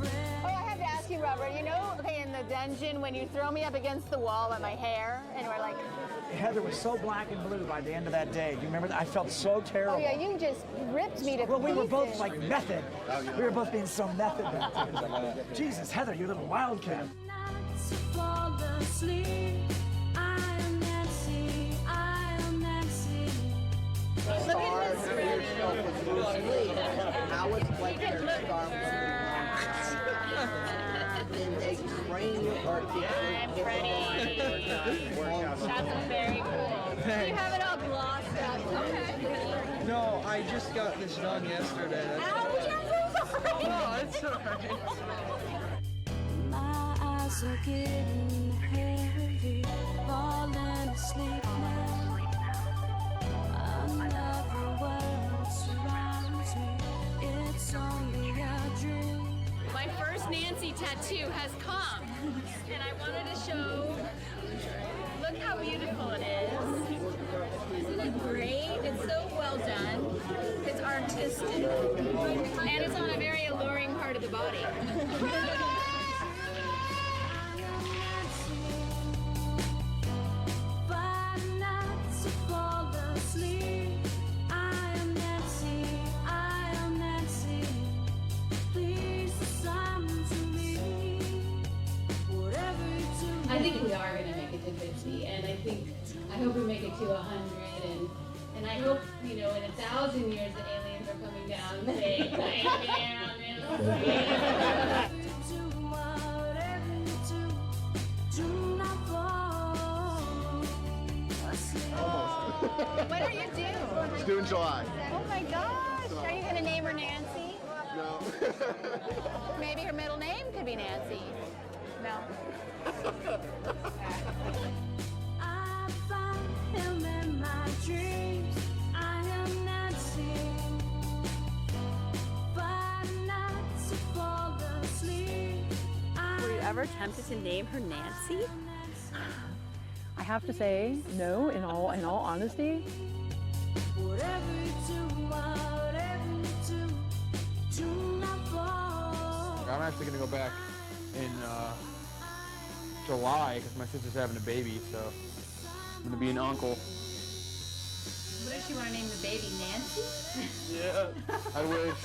Speaker 11: Oh, I have to ask you, Robert, you know, okay, in the dungeon, when you throw me up against the wall with my hair, and we're like...
Speaker 18: Heather was so black and blue by the end of that day. Do you remember that? I felt so terrible.
Speaker 11: Oh, yeah, you just ripped me to
Speaker 18: Well, we were both
Speaker 11: pieces.
Speaker 18: like method. We were both being so method that day. Jesus, Heather, you little wildcat.
Speaker 23: Fall asleep. I am Nancy, I am Nancy.
Speaker 11: Look at this, Freddie.
Speaker 7: How it's like their
Speaker 11: I'm Freddie. That's very cool. You have it all glossed up. Okay.
Speaker 16: No, I just got this done yesterday.
Speaker 11: Ouch, I'm so sorry.
Speaker 16: No, it's all right.
Speaker 23: My eyes are getting heavy, falling asleep now. Another world surrounds me. It's only a dream.
Speaker 4: My first Nancy tattoo has come, and I wanted to show. Look how beautiful it is. Isn't it great? It's so well done. It's artistic, and it's on a very alluring part of the body.
Speaker 23: But not to fall asleep. I am Nancy, I am Nancy. Please listen to me. Whatever you do.
Speaker 1: I think we are going to make it to 50, and I hope we make it to 100, and I hope, you know, in 1,000 years the aliens are coming down and saying, Nightmare on Elm Street.
Speaker 23: Whatever you do, do not fall asleep.
Speaker 11: What are you doing?
Speaker 17: It's due in July.
Speaker 11: Oh my gosh. Are you going to name her Nancy?
Speaker 17: No.
Speaker 11: Maybe her middle name could be Nancy. No.
Speaker 23: I found him in my dreams. I am Nancy, but not to fall asleep.
Speaker 4: Were you ever tempted to name her Nancy?
Speaker 14: I have to say, no, in all honesty.
Speaker 23: Whatever you do, whatever you do, do not fall.
Speaker 24: I'm actually going to go back in July because my sister's having a baby, so I'm going to be an uncle.
Speaker 1: What does she want to name the baby? Nancy?
Speaker 24: Yeah, I wish.